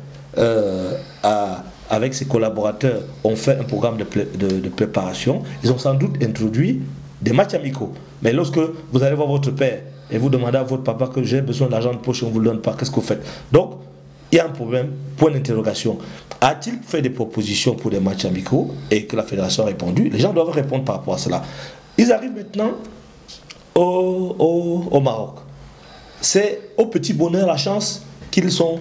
avec ses collaborateurs, ont fait un programme de préparation. Ils ont sans doute introduit des matchs amicaux. Mais lorsque vous allez voir votre père et vous demandez à votre papa que j'ai besoin d'argent de poche et on ne vous le donne pas, qu'est-ce que vous faites? Donc, il y a un problème, point d'interrogation. A-t-il fait des propositions pour des matchs amicaux et que la fédération a répondu? Les gens doivent répondre par rapport à cela. Ils arrivent maintenant au Maroc. C'est au petit bonheur la chance qu'ils sont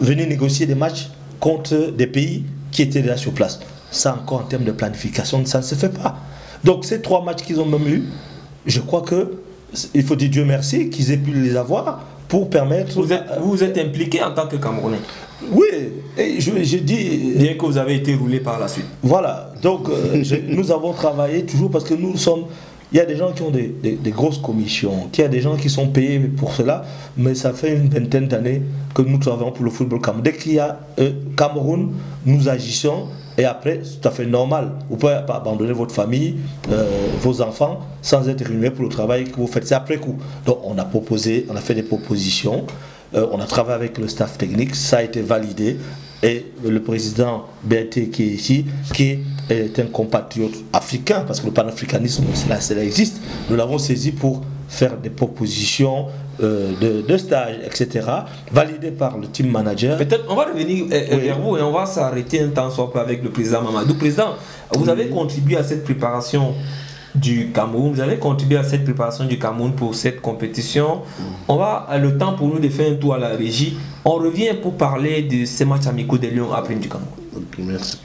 venus négocier des matchs contre des pays qui étaient déjà sur place. Ça encore en termes de planification, ça ne se fait pas. Donc ces 3 matchs qu'ils ont même eu, je crois qu'il faut dire Dieu merci qu'ils aient pu les avoir pour permettre... Vous êtes impliqué en tant que Camerounais? Oui, et je dis... Bien que vous avez été roulé par la suite. Voilà, donc nous avons travaillé toujours parce que nous sommes... Il y a des gens qui ont des grosses commissions, il y a des gens qui sont payés pour cela, mais ça fait une vingtaine d'années que nous travaillons pour le football Cameroun. Dès qu'il y a Cameroun, nous agissons et après, c'est tout à fait normal. Vous ne pouvez pas abandonner votre famille, vos enfants, sans être rémunéré pour le travail que vous faites. C'est après coup. Donc on a proposé, on a fait des propositions, on a travaillé avec le staff technique, ça a été validé. Et le président BRT qui est ici, qui est un compatriote africain, parce que le panafricanisme, cela existe, nous l'avons saisi pour faire des propositions de stage, etc., validées par le team manager. Peut-être on va revenir vers vous et on va s'arrêter un temps soit peu avec le président Mamadou. Président, vous avez contribué à cette préparation du Cameroun, vous avez contribué à cette préparation du Cameroun pour cette compétition. On va le temps pour nous de faire un tour à la régie. On revient pour parler de ces matchs amicaux des Lions après du Cameroun. Ok, merci.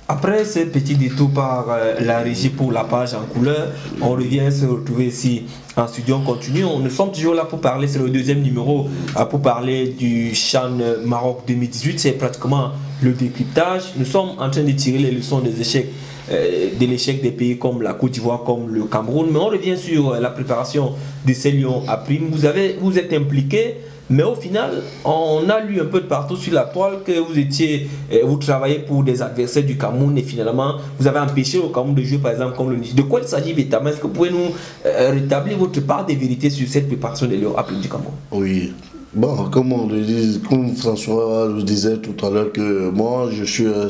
Après ce petit détour par la régie pour la page en couleur, on revient se retrouver ici en studio. On continue. Nous sommes toujours là pour parler, c'est le deuxième numéro, pour parler du CHAN Maroc 2018. C'est pratiquement le décryptage. Nous sommes en train de tirer les leçons des échecs. De l'échec des pays comme la Côte d'Ivoire, comme le Cameroun. Mais on revient sur la préparation de ces Lions à prime. Vous êtes impliqué, mais au final, on a lu un peu de partout sur la toile que vous travaillez pour des adversaires du Cameroun et finalement, vous avez empêché le Cameroun de jouer par exemple comme le Niger. De quoi il s'agit véritablement? Est-ce que vous pouvez nous rétablir votre part de vérité sur cette préparation des Lions à prime du Cameroun? Oui. Bon, comme François le disait tout à l'heure, que moi,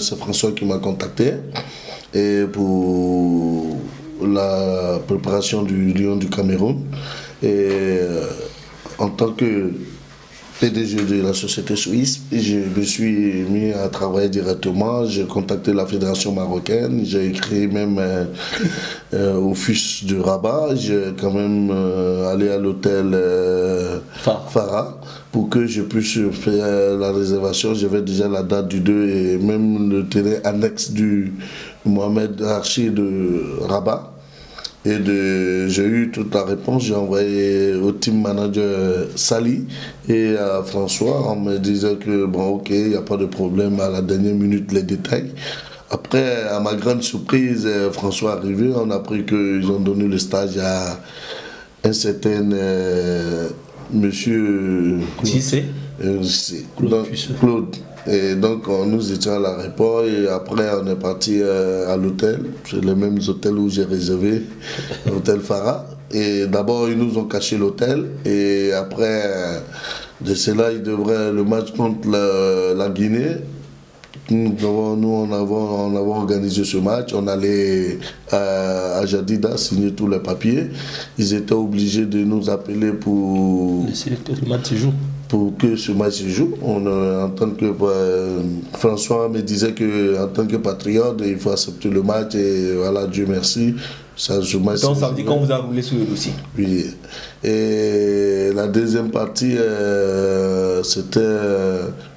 c'est François qui m'a contacté. Et pour la préparation du Lion du Cameroun. Et en tant que PDG de la société suisse, je me suis mis à travailler directement. J'ai contacté la fédération marocaine, j'ai écrit même au FUS de Rabat. J'ai quand même allé à l'hôtel Farah pour que je puisse faire la réservation. J'avais déjà la date du 2 et même le terrain annexe du Mohamed Archi de Rabat. Et j'ai eu toute la réponse, j'ai envoyé au team manager Sali et à François en me disant que bon ok, il n'y a pas de problème, à la dernière minute les détails. Après, à ma grande surprise, François est arrivé, on a appris qu'ils ont donné le stage à un certain monsieur Claude. Et donc nous étions à l'aéroport et après on est parti à l'hôtel, c'est le même hôtel où j'ai réservé, l'hôtel Farah. Et d'abord ils nous ont caché l'hôtel et après de cela le match contre la Guinée, on avons organisé ce match, on allait à Jadida signer tous les papiers. Ils étaient obligés de nous appeler pour que ce match se joue. En tant que François me disait que en tant que patriote, il faut accepter le match et voilà, Dieu merci. Ce match, donc ça veut dire qu'on vous a roulé sur le dossier. Oui. Et la deuxième partie, c'était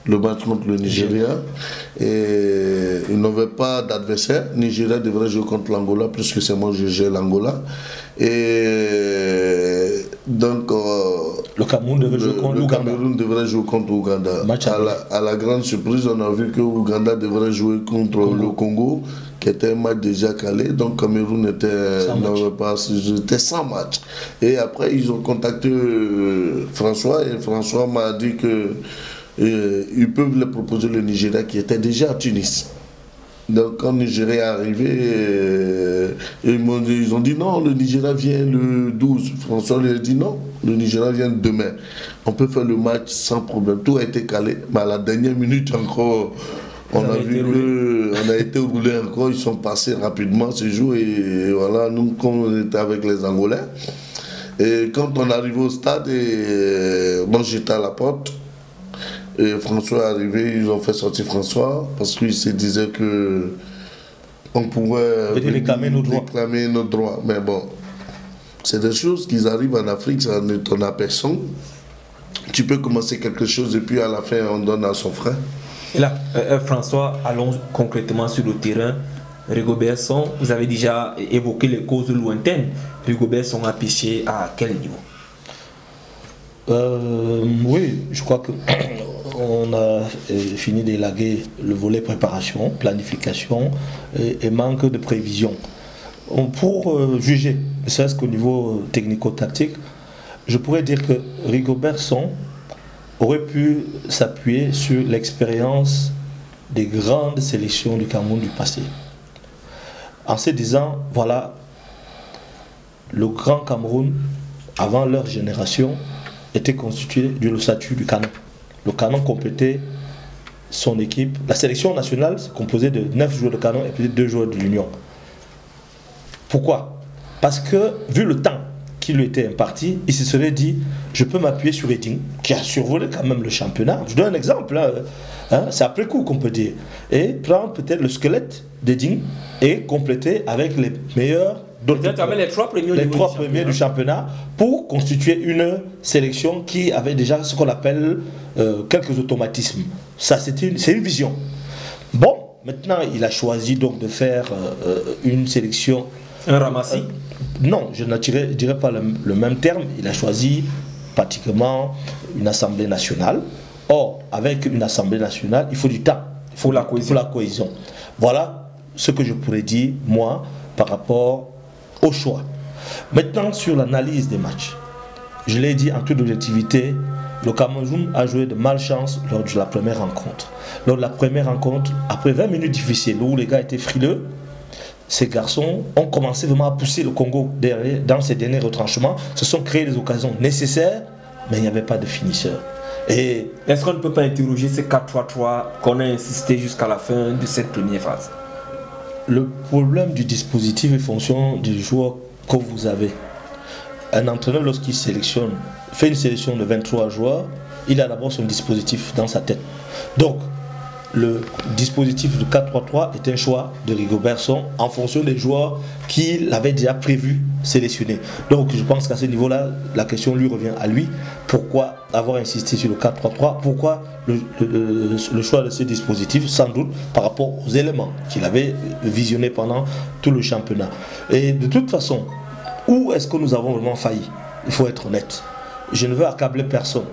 le match contre le Nigeria. Et ils n'avaient pas d'adversaire. Nigeria devrait jouer contre l'Angola, puisque c'est moi qui gère l'Angola. Et donc le Cameroun devrait jouer contre l'Ouganda. Le Cameroun devrait jouer contre l'Ouganda. À la grande surprise, on a vu que l'Ouganda devrait jouer contre le Congo, qui était un match déjà calé. Donc Cameroun était sans match. Et après, ils ont contacté François et François m'a dit que ils peuvent leur proposer le Nigeria qui était déjà à Tunis. Donc quand le Nigeria est arrivé, ils ont dit non, le Nigeria vient le 12. François lui a dit non, le Nigeria vient demain. On peut faire le match sans problème. Tout a été calé, mais à la dernière minute encore, on a été roulé encore, ils sont passés rapidement ce jour et voilà, nous comme on était avec les Angolais. Et quand on est arrivé au stade, moi j'étais à la porte. Et François est arrivé, ils ont fait sortir François parce qu'ils se disaient que on pouvait réclamer nos droits. Mais bon, c'est des choses qui arrivent en Afrique, ça n'étonne à personne. Tu peux commencer quelque chose et puis à la fin on donne à son frère. Et là, François, allons concrètement sur le terrain. Rigobert Song, vous avez déjà évoqué les causes lointaines. Rigobert Song a pêché à quel niveau? Oui, je crois que on a fini d'élaguer le volet préparation, planification et manque de prévision. Pour juger, ne serait-ce qu'au niveau technico-tactique, je pourrais dire que Rigobert Song aurait pu s'appuyer sur l'expérience des grandes sélections du Cameroun du passé. En se disant, voilà, le grand Cameroun, avant leur génération, était constitué du statut du canon. Le canon complétait son équipe. La sélection nationale se composait de 9 joueurs de canon et peut-être 2 joueurs de l'Union. Pourquoi? Parce que, vu le temps qui lui était imparti, il se serait dit, je peux m'appuyer sur Eding, qui a survolé quand même le championnat. Je donne un exemple, hein, c'est après coup qu'on peut dire. Et prendre peut-être le squelette d'Eding et compléter avec les meilleurs les 3 premiers, du championnat pour constituer une sélection qui avait déjà ce qu'on appelle quelques automatismes. Ça, c'est une vision. Bon, maintenant, il a choisi donc de faire une sélection. Un ramassis non, je ne dirais pas le même terme. Il a choisi pratiquement une assemblée nationale. Or, avec une assemblée nationale, il faut du temps. Il faut la cohésion. Voilà ce que je pourrais dire, moi, par rapport au choix. Maintenant, sur l'analyse des matchs, je l'ai dit en toute objectivité, le Cameroun a joué de malchance lors de la première rencontre. Lors de la première rencontre, après 20 minutes difficiles où les gars étaient frileux, ces garçons ont commencé vraiment à pousser le Congo dans ses derniers retranchements, se sont créés les occasions nécessaires, mais il n'y avait pas de finisseur. Et est-ce qu'on ne peut pas interroger ces 4-3-3 qu'on a insisté jusqu'à la fin de cette première phase? Le problème du dispositif est fonction du joueur que vous avez. Un entraîneur, lorsqu'il sélectionne, fait une sélection de 23 joueurs, il a d'abord son dispositif dans sa tête. Donc, le dispositif de 4-3-3 est un choix de Rigobert Song en fonction des joueurs qu'il avait déjà prévu sélectionner. Donc je pense qu'à ce niveau-là, la question lui revient à lui. Pourquoi avoir insisté sur le 4-3-3? Pourquoi le choix de ce dispositif? Sans doute par rapport aux éléments qu'il avait visionnés pendant tout le championnat. Et de toute façon, où est-ce que nous avons vraiment failli? Il faut être honnête. Je ne veux accabler personne.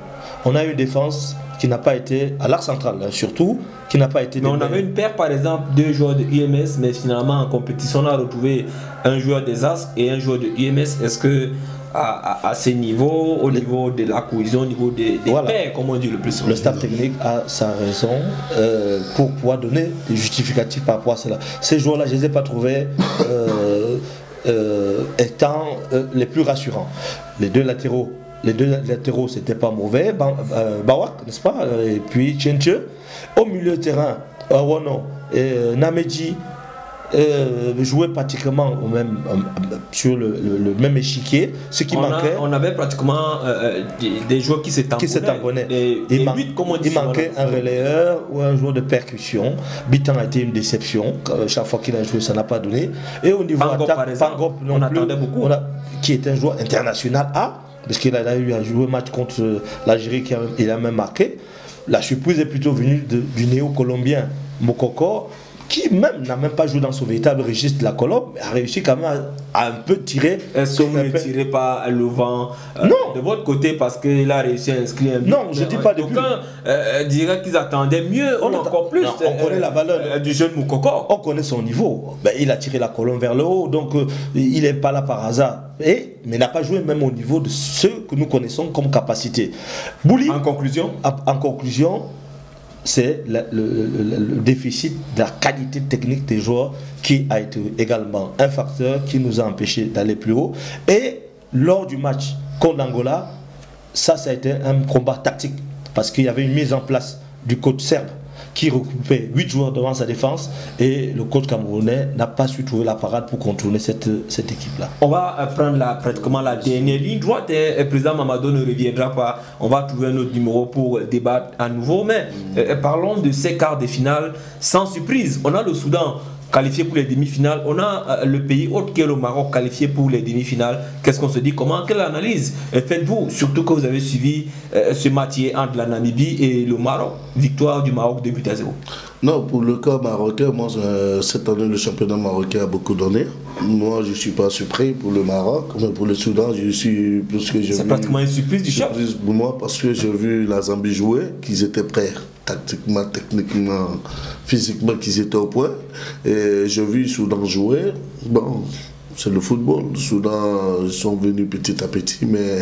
On a une défense qui n'a pas été, à l'arc central surtout, qui n'a pas été... Mais on avait une paire par exemple, 2 joueurs de UMS, mais finalement en compétition on a retrouvé un joueur des As et un joueur de UMS. Est-ce que à ce niveau, au niveau de la cohésion, au niveau des paires, comme on dit le plus souvent, le staff technique a sa raison pour pouvoir donner des justificatifs par rapport à cela. Ces joueurs-là, je ne les ai pas trouvés étant les plus rassurants. Les deux latéraux, c'était pas mauvais. Bawak, n'est-ce pas? Et puis Tchenche. Au milieu de terrain, Awono et Namedji jouaient pratiquement sur le même échiquier. Ce qui manquait. On avait pratiquement des joueurs qui se tamponnaient. Il manquait un relayeur ou un joueur de percussion. Bitan a été une déception. Chaque fois qu'il a joué, ça n'a pas donné. Et au niveau attaque, Pangop on attendait beaucoup. Qui est un joueur international A. Parce qu'il a eu à jouer un match contre l'Algérie, il a même marqué. La surprise est plutôt venue du néo-colombien Mokoko, qui même n'a même pas joué dans son véritable registre de la Colombe, mais a réussi quand même à un peu tirer. Est-ce que vous ne tirez pas le vent de votre côté parce qu'il a réussi à inscrire un but? Non, je ne dis pas de but. Aucun dirait qu'ils attendaient mieux ou encore plus. On connaît la valeur du jeune Moukoko. On connaît son niveau. Il a tiré la Colombe vers le haut, donc il n'est pas là par hasard. Mais n'a pas joué même au niveau de ceux que nous connaissons comme capacité. Bouli, en conclusion, c'est le déficit de la qualité technique des joueurs qui a été également un facteur qui nous a empêchés d'aller plus haut. Et lors du match contre l'Angola, ça a été un combat tactique parce qu'il y avait une mise en place du coach serbe qui regroupait 8 joueurs devant sa défense et le coach camerounais n'a pas su trouver la parade pour contourner cette équipe-là. On va prendre pratiquement la dernière ligne droite et le président Mamadou ne reviendra pas. On va trouver un autre numéro pour débattre à nouveau. Mais parlons de ces quarts de finale sans surprise. On a le Soudan qualifié pour les demi-finales. On a le pays autre que le Maroc qualifié pour les demi-finales. Qu'est-ce qu'on se dit? Quelle analyse faites-vous? Surtout que vous avez suivi ce match entre la Namibie et le Maroc. Victoire du Maroc 2-0. Non, pour le cas marocain, moi, cette année, le championnat marocain a beaucoup donné. Moi, je ne suis pas surpris pour le Maroc, mais pour le Soudan, je suis plus que j'ai vu. C'est pratiquement une surprise du chef. Pour moi, parce que j'ai vu la Zambie jouer, qu'ils étaient prêts, tactiquement, techniquement, physiquement, qu'ils étaient au point. Et j'ai vu le Soudan jouer. Bon, c'est le football. Le Soudan, ils sont venus petit à petit, mais...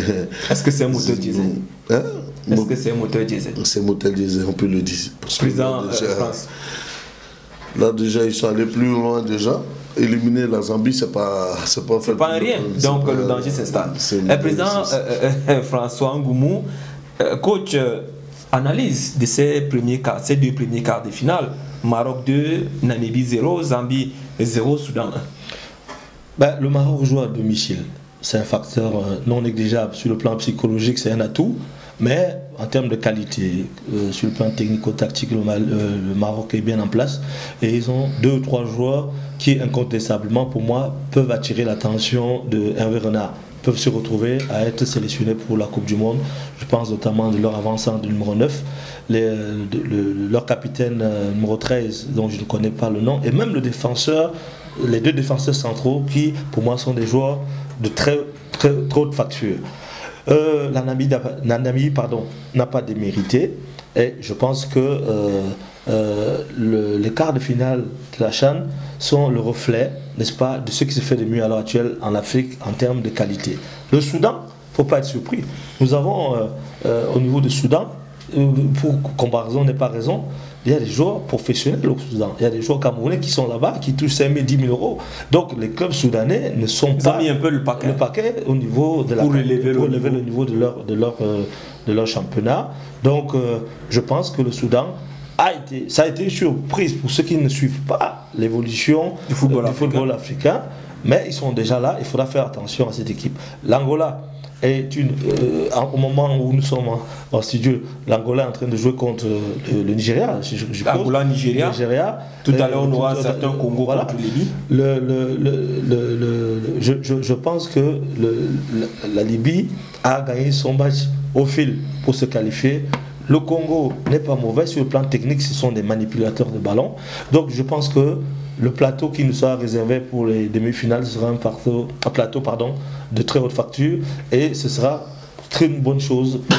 Est-ce que c'est un moteur diesel? Hein? Est-ce que c'est un moteur diesel? C'est un moteur diesel, on peut le dire. Président France. Là, déjà, ils sont allés plus loin déjà. Éliminer la Zambie, c'est pas fait. Pas un rien. Donc, le danger s'installe. Président François Ngoumou, coach, analyse de ces deux premiers quarts de finale. Maroc 2, Namibie 0, Zambie 0, Soudan 1. Ben, le Maroc joue à domicile. C'est un facteur non négligeable. Sur le plan psychologique, c'est un atout. Mais en termes de qualité, sur le plan technico-tactique, le Maroc est bien en place. Et ils ont 2 ou 3 joueurs qui, incontestablement, pour moi, peuvent attirer l'attention de Hervé Renard. Peuvent se retrouver à être sélectionnés pour la Coupe du Monde. Je pense notamment de leur avançant du numéro 9, leur capitaine numéro 13, dont je ne connais pas le nom, et même le défenseur, les 2 défenseurs centraux qui, pour moi, sont des joueurs de très haute facture. La Namibie n'a pas démérité, et je pense que les quarts de finale de la CHAN sont le reflet, n'est-ce pas, de ce qui se fait de mieux à l'heure actuelle en Afrique en termes de qualité. Le Soudan, il ne faut pas être surpris. Nous avons au niveau du Soudan, pour comparaison n'est pas raison, il y a des joueurs professionnels au Soudan. Il y a des joueurs camerounais qui sont là-bas, qui touchent 5 000, 10 000 euros. Donc les clubs soudanais ne sont pas... Ils ont mis un peu le paquet au niveau de pour relever le niveau de leur championnat. Donc je pense que le Soudan ça a été une surprise pour ceux qui ne suivent pas l'évolution du football africain. Mais ils sont déjà là, il faudra faire attention à cette équipe. L'Angola est au moment où nous sommes en studio, l'Angola est en train de jouer contre le Nigeria. Angola, Nigeria. Tout à l'heure, on aura certains Congo contre Libye. Je pense que la Libye a gagné son match au fil pour se qualifier. Le Congo n'est pas mauvais sur le plan technique, ce sont des manipulateurs de ballon. Donc je pense que le plateau qui nous sera réservé pour les demi-finales sera un plateau de très haute facture, et ce sera très une bonne chose pour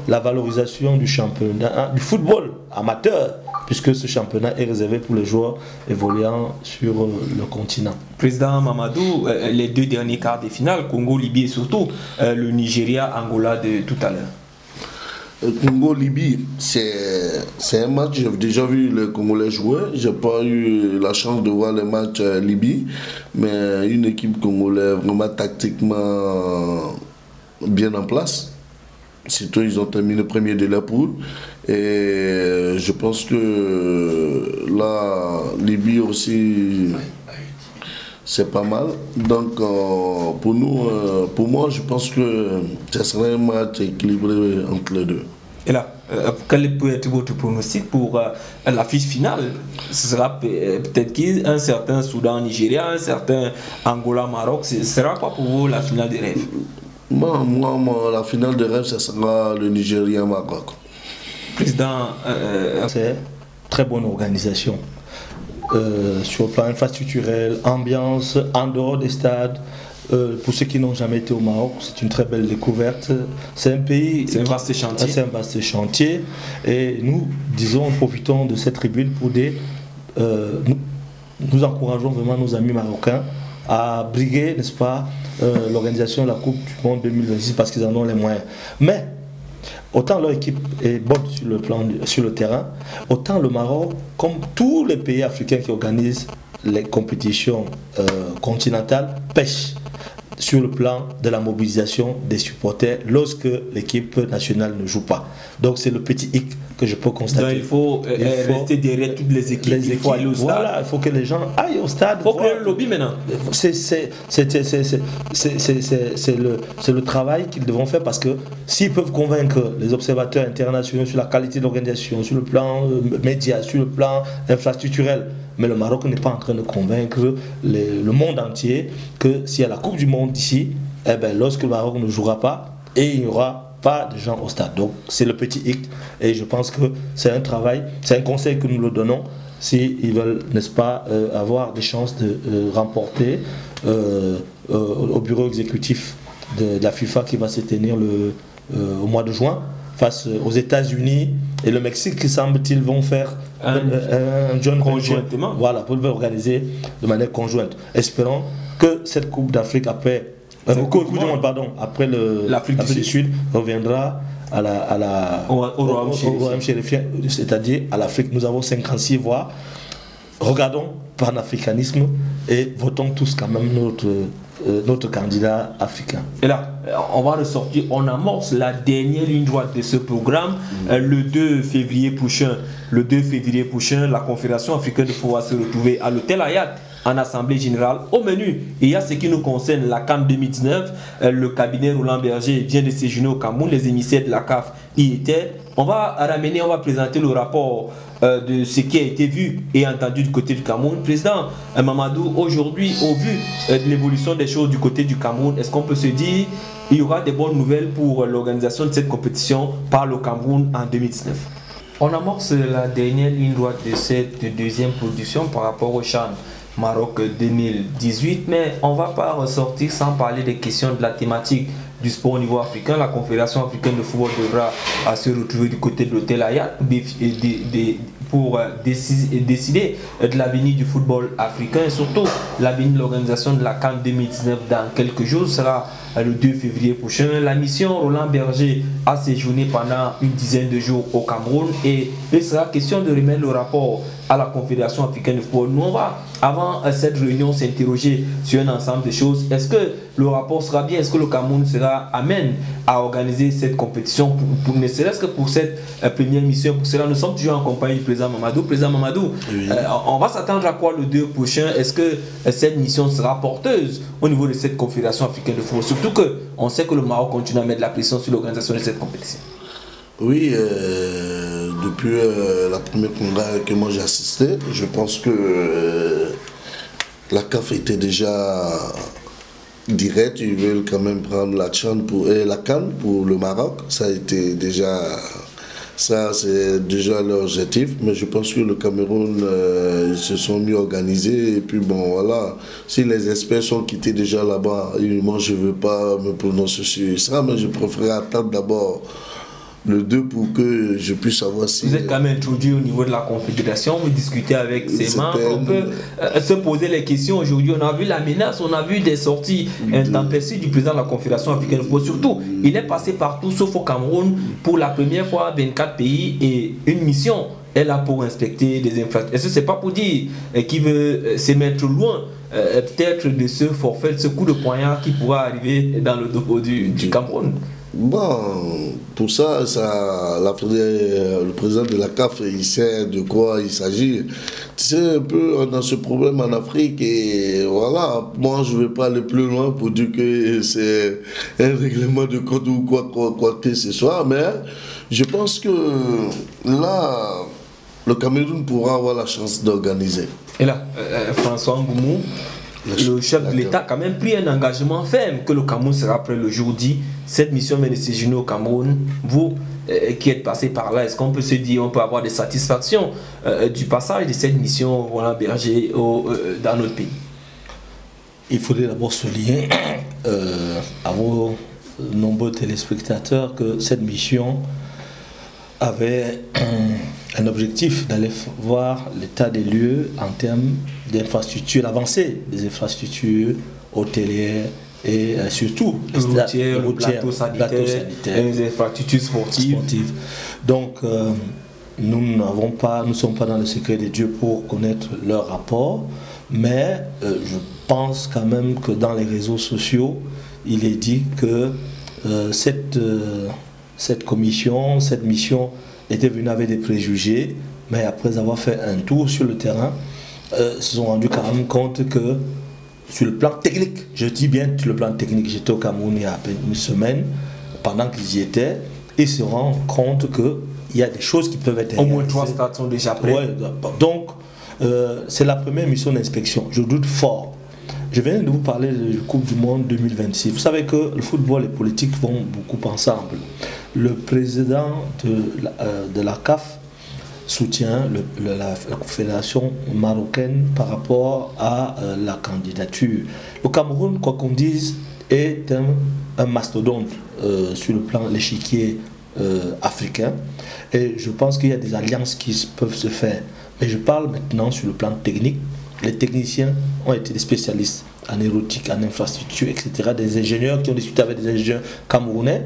la valorisation du championnat, du football amateur, puisque ce championnat est réservé pour les joueurs évoluant sur le continent. Président Mamadou, les 2 derniers quarts de finale, Congo-Libye et surtout le Nigeria-Angola de tout à l'heure. Congo-Libye, c'est un match, j'ai déjà vu les Congolais jouer, j'ai pas eu la chance de voir les matchs Libye, mais une équipe congolaise vraiment tactiquement bien en place. Surtout, ils ont terminé premier de la poule, et je pense que la Libye aussi, c'est pas mal. Donc pour moi, je pense que ce serait un match équilibré entre les deux. Et là, quel peut être votre pronostic pour l'affiche finale? Ce sera peut-être qu'un certain Soudan-Nigeria, un certain Angola-Maroc. Ce sera quoi pour vous la finale des rêves? Moi, la finale des rêves, ce sera le Nigeria-Maroc. Président, c'est très bonne organisation. Sur le plan infrastructurel, ambiance, en dehors des stades. Pour ceux qui n'ont jamais été au Maroc, c'est une très belle découverte. C'est un pays... C'est un vaste chantier. C'est un vaste chantier. Et nous, disons, profitons de cette tribune pour nous encourageons vraiment nos amis marocains à briguer, n'est-ce pas, l'organisation de la Coupe du Monde 2026 parce qu'ils en ont les moyens. Mais autant leur équipe est bonne sur le terrain, autant le Maroc, comme tous les pays africains qui organisent les compétitions continentales, pêche sur le plan de la mobilisation des supporters lorsque l'équipe nationale ne joue pas. Donc c'est le petit hic que je peux constater. Donc il faut rester derrière toutes les équipes. Il faut aller au stade. Voilà, il faut que les gens aillent au stade. Il faut créer le lobby maintenant. C'est le travail qu'ils devront faire, parce que s'ils peuvent convaincre les observateurs internationaux sur la qualité de l'organisation, sur le plan média, sur le plan infrastructurel, mais le Maroc n'est pas en train de convaincre le monde entier que s'il y a la Coupe du Monde ici, eh ben, lorsque le Maroc ne jouera pas, et il n'y aura pas de gens au stade. Donc c'est le petit hic, et je pense que c'est un travail, c'est un conseil que nous le donnons s'ils veulent, n'est-ce pas, avoir des chances de remporter au bureau exécutif de la FIFA qui va se tenir au mois de juin face aux États-Unis et le Mexique, qui semble-t-il vont faire un joint conjointement. Voilà, pour organiser de manière conjointe. Espérons que cette Coupe d'Afrique après l'Afrique du Sud reviendra au Royaume chérifien, c'est-à-dire à l'Afrique. Nous avons 56 voix. Regardons panafricanisme et votons tous quand même notre candidat africain. Et là, on va ressortir, on amorce la dernière ligne droite de ce programme. Le 2 février prochain, la Confédération africaine de pouvoir se retrouver à l'hôtel Hayat en Assemblée Générale. Au menu, il y a ce qui nous concerne la CAN 2019. Le cabinet Roland Berger vient de séjourner au Cameroun. Les émissaires de la CAF y étaient. On va présenter le rapport de ce qui a été vu et entendu du côté du Cameroun. Président Mamadou, aujourd'hui, au vu de l'évolution des choses du côté du Cameroun, est-ce qu'on peut se dire qu'il y aura des bonnes nouvelles pour l'organisation de cette compétition par le Cameroun en 2019? On amorce la dernière ligne droite de cette deuxième production par rapport au CHAN Maroc 2018, mais on ne va pas ressortir sans parler des questions de la thématique du sport au niveau africain. La Confédération africaine de football devra se retrouver du côté de l'hôtel Hayat pour décider de l'avenir du football africain et surtout l'avenir de l'organisation de la CAN 2019 dans quelques jours. Ce sera le 2 février prochain. La mission Roland Berger a séjourné pendant une dizaine de jours au Cameroun et il sera question de remettre le rapport à la Confédération africaine de football. Nous, on va, avant cette réunion, s'interroger sur un ensemble de choses. Est-ce que le rapport sera bien? Est-ce que le Cameroun sera amène à organiser cette compétition, ne serait-ce que pour cette première mission? Pour cela, nous sommes toujours en compagnie du président Mamadou. Président Mamadou, oui. On va s'attendre à quoi le 2 prochain? Est-ce que cette mission sera porteuse au niveau de cette Confédération africaine de football? Surtout qu'on sait que le Maroc continue à mettre la pression sur l'organisation de cette compétition. Oui, depuis la première congrès que moi j'ai assisté, je pense que la CAF était déjà directe. Ils veulent quand même prendre la CHAN la CAN pour le Maroc. Ça a été déjà, ça c'est déjà leur objectif. Mais je pense que le Cameroun, ils se sont mieux organisés. Et puis bon, voilà, si les experts sont quittés déjà là-bas, moi je ne veux pas me prononcer sur ça, mais je préférerais attendre d'abord le 2 pour que je puisse savoir si... Vous êtes quand même introduit au niveau de la Confédération, vous discutez avec ses membres, on peut se poser les questions. Aujourd'hui, on a vu la menace, on a vu des sorties intempestives du président de la Confédération africaine. Surtout, il est passé partout sauf au Cameroun pour la première fois, 24 pays et une mission est là pour inspecter des infractions. Est-ce que ce n'est pas pour dire qu'il veut se mettre loin peut-être de ce forfait, de ce coup de poignard qui pourra arriver dans le dos du Cameroun? Bon, pour ça, le président de la CAF, il sait de quoi il s'agit. Tu sais, un peu, on a ce problème en Afrique et voilà, moi je ne vais pas aller plus loin pour dire que c'est un règlement de compte ou quoi que ce soit, mais je pense que là, le Cameroun pourra avoir la chance d'organiser. Et là, François Ngoumou, le chef de l'État a quand même pris un engagement ferme que le Cameroun sera prêt le jour dit. Cette mission vient de séjourner au Cameroun. Vous qui êtes passé par là, est-ce qu'on peut se dire, on peut avoir des satisfactions du passage de cette mission Roland Berger dans notre pays? Il faudrait d'abord souligner à vos nombreux téléspectateurs que cette mission avait un objectif d'aller voir l'état des lieux en termes d'infrastructures, l'avancée des infrastructures hôtelières et surtout routières, le plateau sanitaire, les infrastructures sportives. Donc nous ne sommes pas dans le secret des dieux pour connaître leur rapport, mais je pense quand même que dans les réseaux sociaux, il est dit que cette mission était venue avec des préjugés, mais après avoir fait un tour sur le terrain, se sont rendus quand même compte que sur le plan technique, je dis bien sur le plan technique, j'étais au Cameroun il y a à peine une semaine, pendant qu'ils y étaient, ils se rendent compte qu'il y a des choses qui peuvent être au moins 3 stades sont déjà prêts. Ouais, donc c'est la première mission d'inspection. Je doute fort. Je viens de vous parler de la Coupe du Monde 2026. Vous savez que le football et la politique vont beaucoup ensemble. Le président de la CAF soutient la fédération marocaine par rapport à la candidature. Le Cameroun, quoi qu'on dise, est un mastodonte sur le plan de l'échiquier africain. Et je pense qu'il y a des alliances qui peuvent se faire. Mais je parle maintenant sur le plan technique. Les techniciens ont été des spécialistes en aéronautique, en infrastructure, etc. Des ingénieurs qui ont discuté avec des ingénieurs camerounais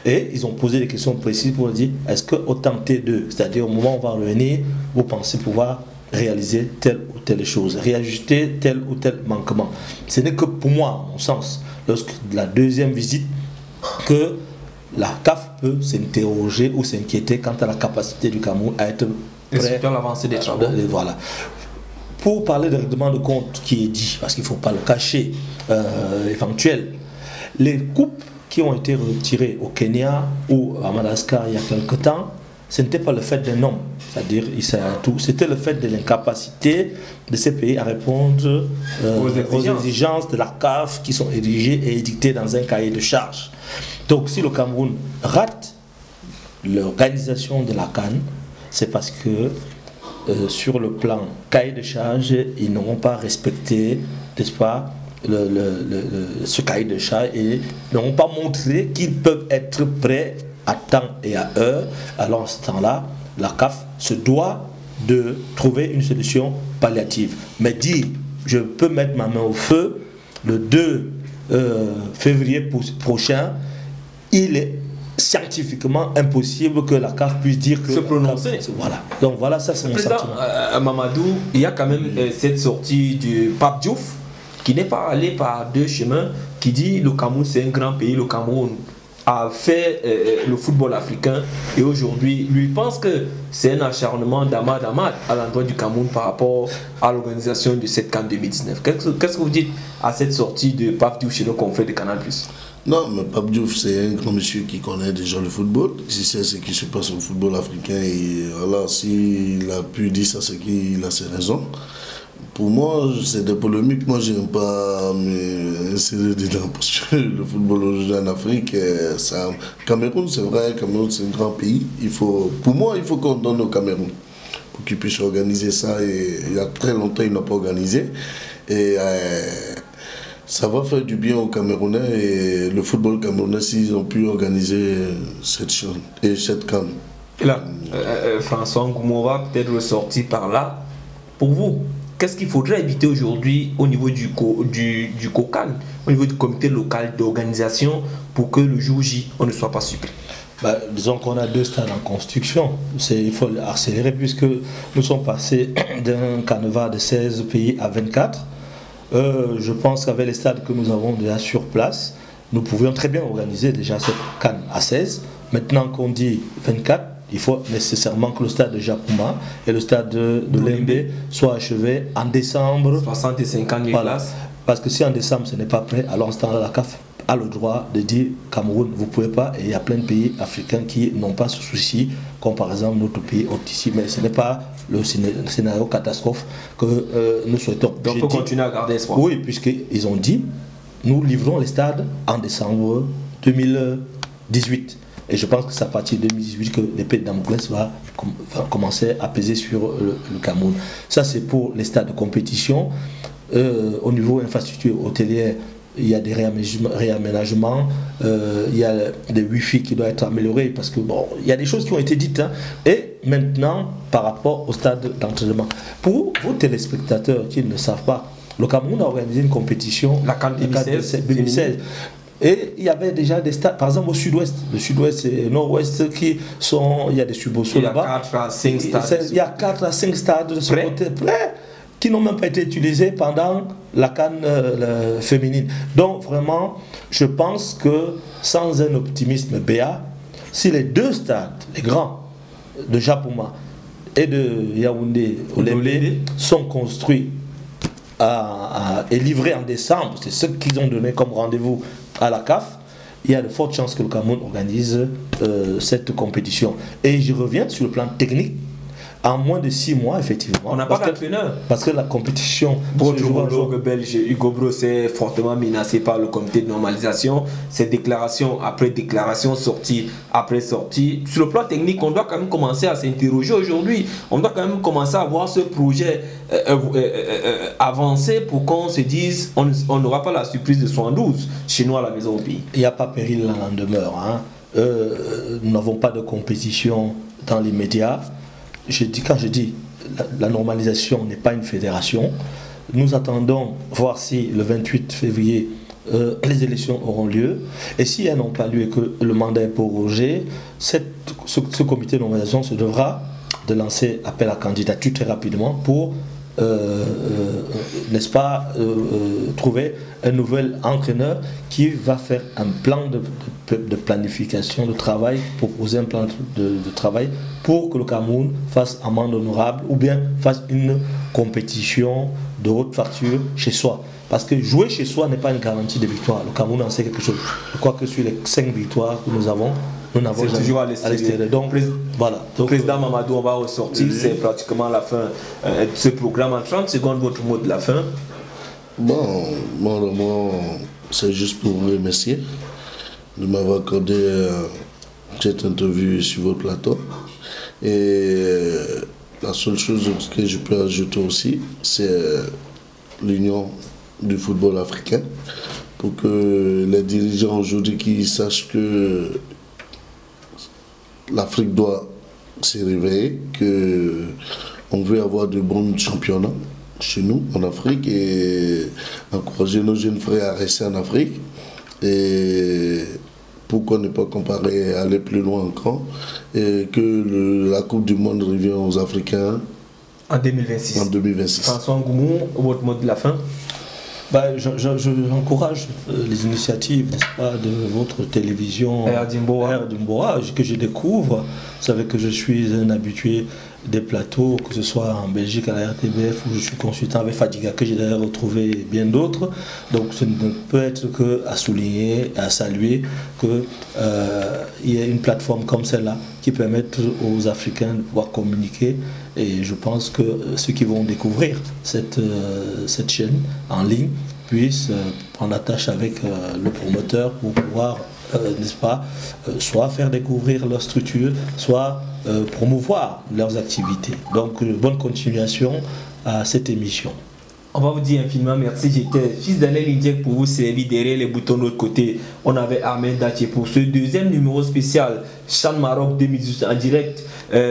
et ils ont posé des questions précises pour dire est-ce qu'au temps T2, c'est-à-dire au moment où on va revenir, vous pensez pouvoir réaliser telle ou telle chose, réajuster tel ou tel manquement. Ce n'est que pour moi, à mon sens, lorsque la deuxième visite, que la CAF peut s'interroger ou s'inquiéter quant à la capacité du Cameroun à être prêt à l'avancée des travaux. Voilà. Pour parler de règlement de compte qui est dit, parce qu'il ne faut pas le cacher, éventuel, les coupes qui ont été retirées au Kenya ou à Madagascar il y a quelque temps, ce n'était pas le fait d'un homme, c'est-à-dire c'était le fait de l'incapacité de ces pays à répondre aux exigences de la CAF qui sont érigées et édictées dans un cahier de charges. Donc si le Cameroun rate l'organisation de la CAN, c'est parce que sur le plan cahier de charge, ils n'auront pas respecté, n'est-ce pas, ce cahier de charge et n'auront pas montré qu'ils peuvent être prêts à temps et à heure. Alors en ce temps-là, la CAF se doit de trouver une solution palliative. Mais dire, je peux mettre ma main au feu, le 2 février prochain, il est scientifiquement impossible que la CAF puisse dire que... Se prononcer. Voilà. Donc voilà, ça c'est mon sentiment. Mamadou, il y a quand même cette sortie du Pape Diouf qui n'est pas allé par deux chemins, qui dit le Cameroun c'est un grand pays, le Cameroun a fait le football africain et aujourd'hui lui pense que c'est un acharnement d'Amad à l'endroit du Cameroun par rapport à l'organisation de cette CAN 2019. Qu'est-ce que vous dites à cette sortie de Pape Diouf chez nos confrères de Canal+? Non, mais Pape Diouf, c'est un grand monsieur qui connaît déjà le football, qui sait ce qui se passe au football africain. Et voilà, s'il a pu dire ça, c'est qu'il a ses raisons. Pour moi, c'est des polémiques. Moi, je n'aime pas m'insérer dedans parce que le football aujourd'hui en Afrique, ça... Cameroun, c'est vrai, Cameroun, c'est un grand pays. Pour moi, il faut qu'on donne au Cameroun pour qu'il puisse organiser ça. Et il y a très longtemps, il n'a pas organisé. Et... ça va faire du bien aux Camerounais et le football camerounais s'ils ont pu organiser cette CAN. Et là, François Ngoumo va peut-être ressortir par là. Pour vous, qu'est-ce qu'il faudrait éviter aujourd'hui au niveau du COCAN, au niveau du comité local d'organisation pour que le jour J, on ne soit pas surpris? Disons qu'on a 2 stades en construction. Il faut accélérer puisque nous sommes passés d'un canevas de 16 pays à 24. Je pense qu'avec les stades que nous avons déjà sur place, nous pouvions très bien organiser déjà cette CAN à 16. Maintenant qu'on dit 24, il faut nécessairement que le stade de Japuma et le stade de Lembe soient achevés en décembre. 60 et 50 000 places. Parce que si en décembre ce n'est pas prêt, alors en ce temps-là, la CAF a le droit de dire Cameroun, vous ne pouvez pas. Et il y a plein de pays africains qui n'ont pas ce souci, comme par exemple notre pays ici. Mais ce n'est pas le scénario catastrophe que nous souhaitons. Donc on peut continuer à garder espoir. Oui, puisqu'ils ont dit, nous livrons les stades en décembre 2018. Et je pense que c'est à partir de 2018 que l'épée de Damoclès va commencer à peser sur le Cameroun. Ça, c'est pour les stades de compétition. Au niveau infrastructure hôtelière, il y a des réaménagements, il y a des Wi-Fi qui doivent être améliorés parce que bon, il y a des choses qui ont été dites. Hein. Et maintenant, par rapport au stade d'entraînement, pour vos téléspectateurs qui ne savent pas, le Cameroun a organisé une compétition, la CAN 2016. Et il y avait déjà des stades, par exemple au sud-ouest, le sud-ouest et le nord-ouest, il y a des subventions là-bas. Il y a 4 à 5 stades de ce côté près qui n'ont même pas été utilisés pendant la CAN féminine. Donc vraiment, je pense que sans un optimisme béat, si les 2 stades, les grands, de Japuma et de Yaoundé Olembe sont construits et livrés en décembre, c'est ce qu'ils ont donné comme rendez-vous à la CAF, il y a de fortes chances que le Cameroun organise cette compétition. Et je reviens sur le plan technique. en moins de 6 mois, effectivement. On n'a pas d'entraîneur. Parce que la compétition... Votre homologue belge Hugo Broos est fortement menacé par le comité de normalisation. Ces déclarations après déclarations, sorties après sorties. Sur le plan technique, on doit quand même commencer à s'interroger aujourd'hui. On doit quand même commencer à voir ce projet avancer pour qu'on se dise on n'aura pas la surprise de 72 chez nous à la maison au pays. Il n'y a pas péril en demeure. Nous n'avons pas de compétition dans les médias. Quand je dis la normalisation n'est pas une fédération, nous attendons voir si le 28 février les élections auront lieu, et si elles n'ont pas lieu et que le mandat est prorogé, ce comité de normalisation se devra de lancer appel à candidature très rapidement pour n'est-ce pas, trouver un nouvel entraîneur qui va faire un plan de planification de travail, proposer un plan de travail pour que le Cameroun fasse amende honorable ou bien fasse une compétition de haute facture chez soi. Parce que jouer chez soi n'est pas une garantie de victoire. Le Cameroun en sait quelque chose. Je crois que sur les 5 victoires que nous avons toujours à l'extérieur. Donc, voilà. Donc, Président Mamadou, on va ressortir. C'est pratiquement la fin de ce programme. En 30 secondes, votre mot de la fin. Bon, moi, c'est juste pour vous remercier de m'avoir accordé cette interview sur votre plateau. Et la seule chose que je peux ajouter aussi, c'est l'union du football africain. Pour que les dirigeants aujourd'hui qui sachent que l'Afrique doit se réveiller, qu'on veut avoir de bons championnats chez nous en Afrique et encourager nos jeunes frères à rester en Afrique. Et pourquoi ne pas comparer, aller plus loin encore, et que la Coupe du Monde revient aux Africains en 2026. En 2026. François Ngoumou, votre mot de la fin. J'encourage les initiatives, n'est-ce pas, de votre télévision Dimboa, que je découvre. Vous savez que je suis un habitué des plateaux, que ce soit en Belgique à la RTBF où je suis consultant avec Fadiga, que j'ai d'ailleurs retrouvé bien d'autres. Donc ce ne peut être qu'à souligner, à saluer qu'il y ait une plateforme comme celle-là qui permette aux Africains de pouvoir communiquer. Et je pense que ceux qui vont découvrir cette chaîne en ligne puissent prendre attache avec le promoteur pour pouvoir, n'est-ce pas, soit faire découvrir leur structure, soit promouvoir leurs activités. Donc, bonne continuation à cette émission. On va vous dire infiniment merci. J'étais fils d'Alain Lindiek pour vous servir derrière les boutons de l'autre côté. On avait Ahmed Datié pour ce deuxième numéro spécial Chan Maroc 2018 en direct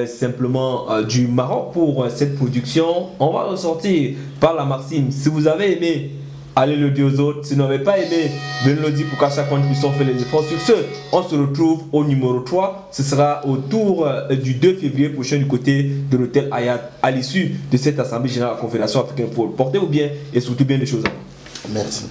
simplement du Maroc pour cette production. On va ressortir par la maxime. Si vous avez aimé, allez le dire aux autres. Si vous n'avez pas aimé, venez le dire pour qu'à chaque fois nous puissions faire les efforts. Sur ce, on se retrouve au numéro 3. Ce sera autour du 2 février prochain du côté de l'hôtel Hayat à l'issue de cette Assemblée Générale de la Confédération Africaine. Portez-vous bien et surtout bien les choses. Merci.